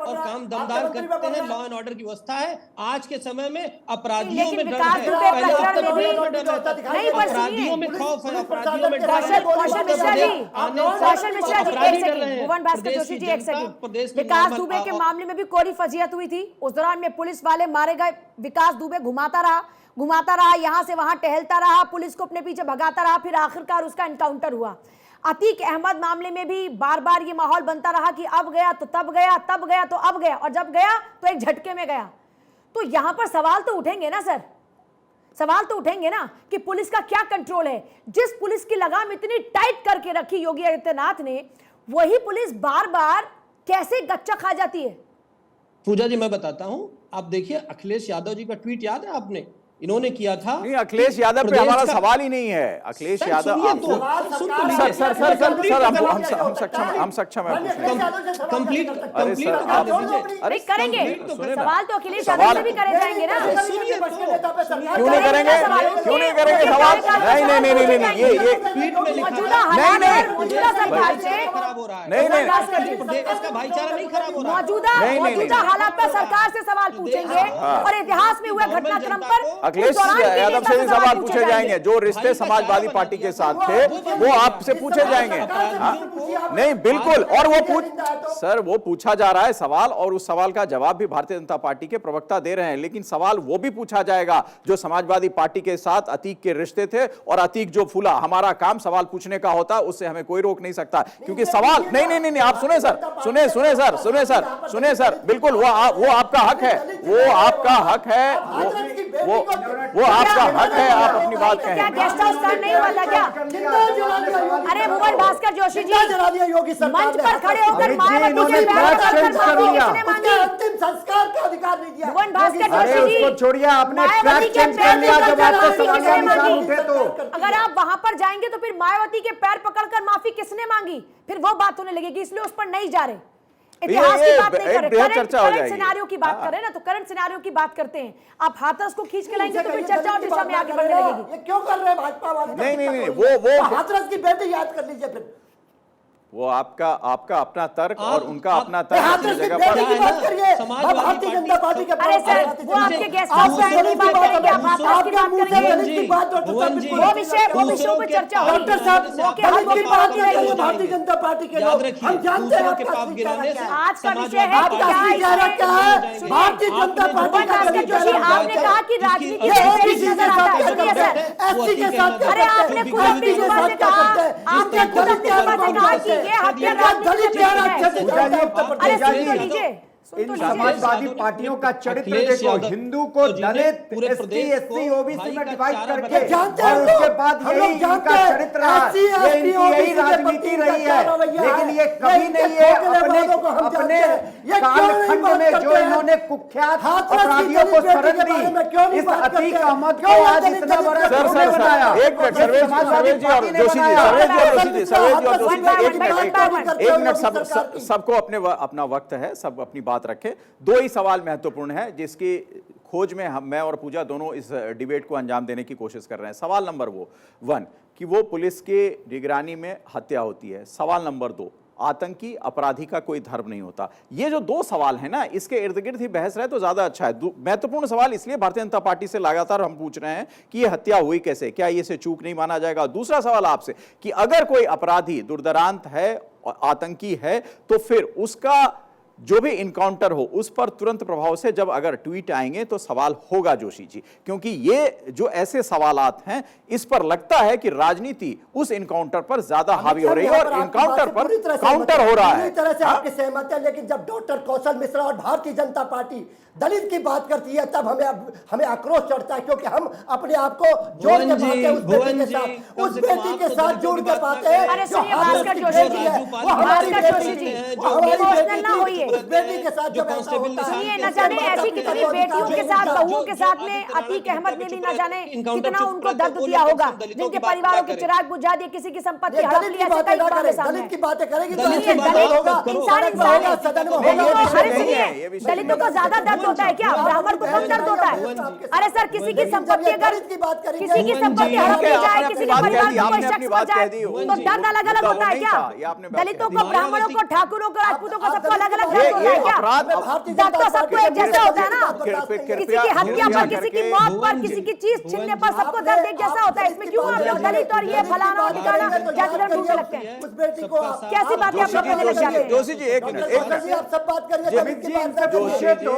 और काम दमदार करते हैं, लॉ एंड ऑर्डर की व्यवस्था है। आज के समय में अपराधियों में डर है, अपराधियों में खौफ है, अपराधियों में डर है। कौशल मिश्रा जी, एक सेकंड, भुवन भास्कर जोशी जी, एक सेकंड। विकास दुबे के मामले में भी कोरी फजीहत हुई थी, उस दौरान में पुलिस वाले मारे गए, विकास दुबे घुमाता रहा, यहां से वहां टहलता रहा, पुलिस को अपने पीछे भगाता रहा, फिर आखिरकार उसका एनकाउंटर हुआ। अतीक अहमद मामले में भी बार बार ये माहौल बनता रहा कि अब गया तो तब गया, तब गया तो अब गया, और जब गया तो एक झटके में गया। तो यहां पर सवाल तो उठेंगे ना सर, सवाल तो उठेंगे ना कि पुलिस का क्या कंट्रोल है। जिस पुलिस की लगाम इतनी टाइट करके रखी योगी आदित्यनाथ ने, वही पुलिस बार बार कैसे गच्चा खा जाती है? पूजा जी मैं बताता हूं, आप देखिए अखिलेश यादव जी का ट्वीट याद है आपने, इन्होंने किया था। नहीं, अखिलेश यादव पे हमारा सवाल ही नहीं है। अखिलेश यादव हम सक्षम है कंप्लीट करेंगे, सवाल तो अखिलेश यादव से भी करे जाएंगे ना। क्यों नहीं करेंगे सवाल? नहीं, ये मौजूदा हालात पर मौजूदा सरकार से खराब हो रहा है, नहीं, प्रदेश का भाईचारा नहीं खराब हो रहा है। मौजूदा हालात पर सरकार से सवाल पूछेंगे, और इतिहास में हुए घटनाक्रम पर अखिलेश यादव से भी सवाल पूछे जाएंगे। जो रिश्ते समाजवादी पार्टी के साथ थे वो आपसे पूछे जाएंगे। नहीं, बिल्कुल, और वो पूछा जा रहा है सवाल, और उस सवाल का जवाब भी भारतीय जनता पार्टी के प्रवक्ता दे रहे हैं। लेकिन सवाल वो भी पूछा जाएगा जो समाजवादी पार्टी के साथ अतीक के रिश्ते थे, और अतीक जो फूला। हमारा काम सवाल पूछने का होता, उससे हमें कोई रोक नहीं सकता, क्योंकि सवाल नहीं, आप सुने सर, बिल्कुल वो आपका हक है, वो आपका हक है, आप अपनी बात कहें। क्या गेस्ट हाउस कांड नहीं हुआ था क्या? अरे भुवन भास्कर जोशी जी, मंच पर खड़े होकर मायावती के पैर पकड़कर माफी किसने मांगी? अंतिम संस्कार का अधिकार नहीं दिया। भुवन भास्कर जोशी जी, उसको छोड़िए, आपने मायावती के चेंज कर पैर लिया जब पकड़कर आपको माफी सवाल किसने का निशान मांगी? उठे तो। अगर आप वहां पर जाएंगे तो फिर मायावती के पैर पकड़कर माफी किसने मांगी? फिर वो बात होने लगेगी, इसलिए उस पर नहीं जा रहे। इतिहास की बात नहीं कर रहे, करंट सिनेरियो की बात कर रहे हैं ना, तो करंट सिनेरियो की बात करते हैं। आप हाथरस को खींच के लाएंगे तो फिर चर्चा और दिशा में आगे बढ़ने लगेगी। ये क्यों कर रहे हैं भाजपा वाले? नहीं, वो हाथरस की बेटी याद कर लीजिए फिर। वो आपका अपना तर्क और उनका अपना तर्क हाथरस की बेटी की बात करिए, भारतीय जनता पार्टी के। अरे सर, वो आपके गेस्ट हाउस में आने की बात करेंगे, आप हाथरस की बात करेंगे, वो विषयों पर चर्चा होगी। डॉक्टर साहब, दलित की बात करेंगे भारतीय जनता पार्टी के लोग, हम जानते हैं आपका आज का विषय है क्या है। भारतीय जनता पार्टी का आपने कहा कि राजनीति के साथ, अरे आपने खुद अपनी जुबान से कहा, आपने खुद अपनी जुबान से कहा कि ये हत्या राजनीति से जुड़ी है। अरे सुन इन तो लीजिए। समाजवादी यादव ने पार्टियों का चरित्र अखिलेश देखो, यादव हिंदू को तो जिन्हें दलित, पूरे एसटी, प्रदेश एससी, को ओबीसी भाई में का डिवाइड चारा करके जानते हैं और हम उसके लोग, बाद हम यही लोग जानते इनका हैं, चरित्र रहा है। SC, ये ST, इनकी यही OBC के राजनीति प्रति रही इनका है, क्या रवैया लेकिन है? ये कभी इनके नहीं है ठोकने वालों को हम अपने जानते हैं। ये क्यों नहीं कालखंड बात में करते जो हैं? इन्होंने कुख्यात हाथरस की अपराधियों को दलित बेटी शरण के बारे में क्यों दी, नहीं इस बात करते अतीक हैं? अहमद क्यों को ये आज दलित इतना बड़ा दलित क्यों बेटी बनाया? एक मिनट सर्वेश जी और जोशी जी एक मिनट सबको अपना वक्त है, सब अपनी बात रखें। दो ही सवाल महत्वपूर्ण है जिसकी खोज में मैं और पूजा दोनों इस डिबेट को अंजाम देने की कोशिश कर रहे हैं। सवाल नंबर 1 कि वो पुलिस के निगरानी में हत्या होती है। सवाल नंबर 2 आतंकी अपराधी का कोई धर्म नहीं होता। ये जो दो सवाल है ना, इसके इर्द गिर्द ही बहस रहे तो ज्यादा अच्छा है। महत्वपूर्ण सवाल इसलिए भारतीय जनता पार्टी से लगातार हम पूछ रहे हैं कि ये हत्या हुई कैसे, क्या ये से चूक नहीं माना जाएगा। दूसरा सवाल आपसे कि अगर कोई अपराधी दुर्दांत है, आतंकी है, तो फिर उसका जो भी इनकाउंटर हो उस पर तुरंत प्रभाव से जब अगर ट्वीट आएंगे तो सवाल होगा जोशी जी, क्योंकि ये जो ऐसे सवालात हैं इस पर लगता है कि राजनीति उस इनकाउंटर पर ज्यादा हावी हो रही है और इनकाउंटर पर काउंटर हो रहा है। पूरी तरह से आपकी सहमत है, लेकिन जब डॉक्टर कौशल मिश्रा और भारतीय जनता पार्टी दलित की बात करती है तब हमें आक्रोश चढ़ता है, क्योंकि हम अपने आप को जोड़ के पाते हैं उस बेटी के साथ, उस बेटी के साथ जोड़ के पाते हैं। अरे सुनिए भास्कर जोशी जी, भास्कर जोशी जी, इमोशनल ना होइए। उस बेटी के साथ जो कांस्टेबल ने सुनिए, न जाने ऐसी कितनी बेटियों के साथ, बहुओं के साथ में अतीक अहमद ने भी न जाने कितना उनको दर्द दिया होगा, जिनके परिवारों के चिराग बुझा दिए, किसी की संपत्ति हड़प ली, ऐसे कई मामले सामने दलित की बातें करेगी तो सुनिए, दलित दलित होगा, इंसान होगा, है। सदन में दलितों होगा। को- अरे सुनिए, दलितों को ज्यादा दर्द होता है क्या? ब्राह्मण को कम दर्द होता है? अरे सर, किसी की संपत्ति अगर किसी की संपत्ति हड़प ली जाए, किसी के परिवार में कोई शख्स मर जाए, तो दर्द अलग अलग होता है क्या? दलितों को, ब्राह्मणों को, ठाकुरों को, राजपूतों को सबको अलग अलग दर्द होता है क्या? दर्द तो सबको एक जैसा होता है ना। किसी की हत्या पर, किसी की मौत पर, किसी की चीज छीनने पर सबको दर्द एक जैसा होता है। इसमें क्यों आप दलित और ये फलाना और ठिकाना जाति धर्म ढूंढने लगते हैं? उस बेटी को कैसी बातें आप लोग करने लग जाते हैं? जोशी जी एक मिनट आप सब बात करिए, दलित की बात करिए। जोशी तो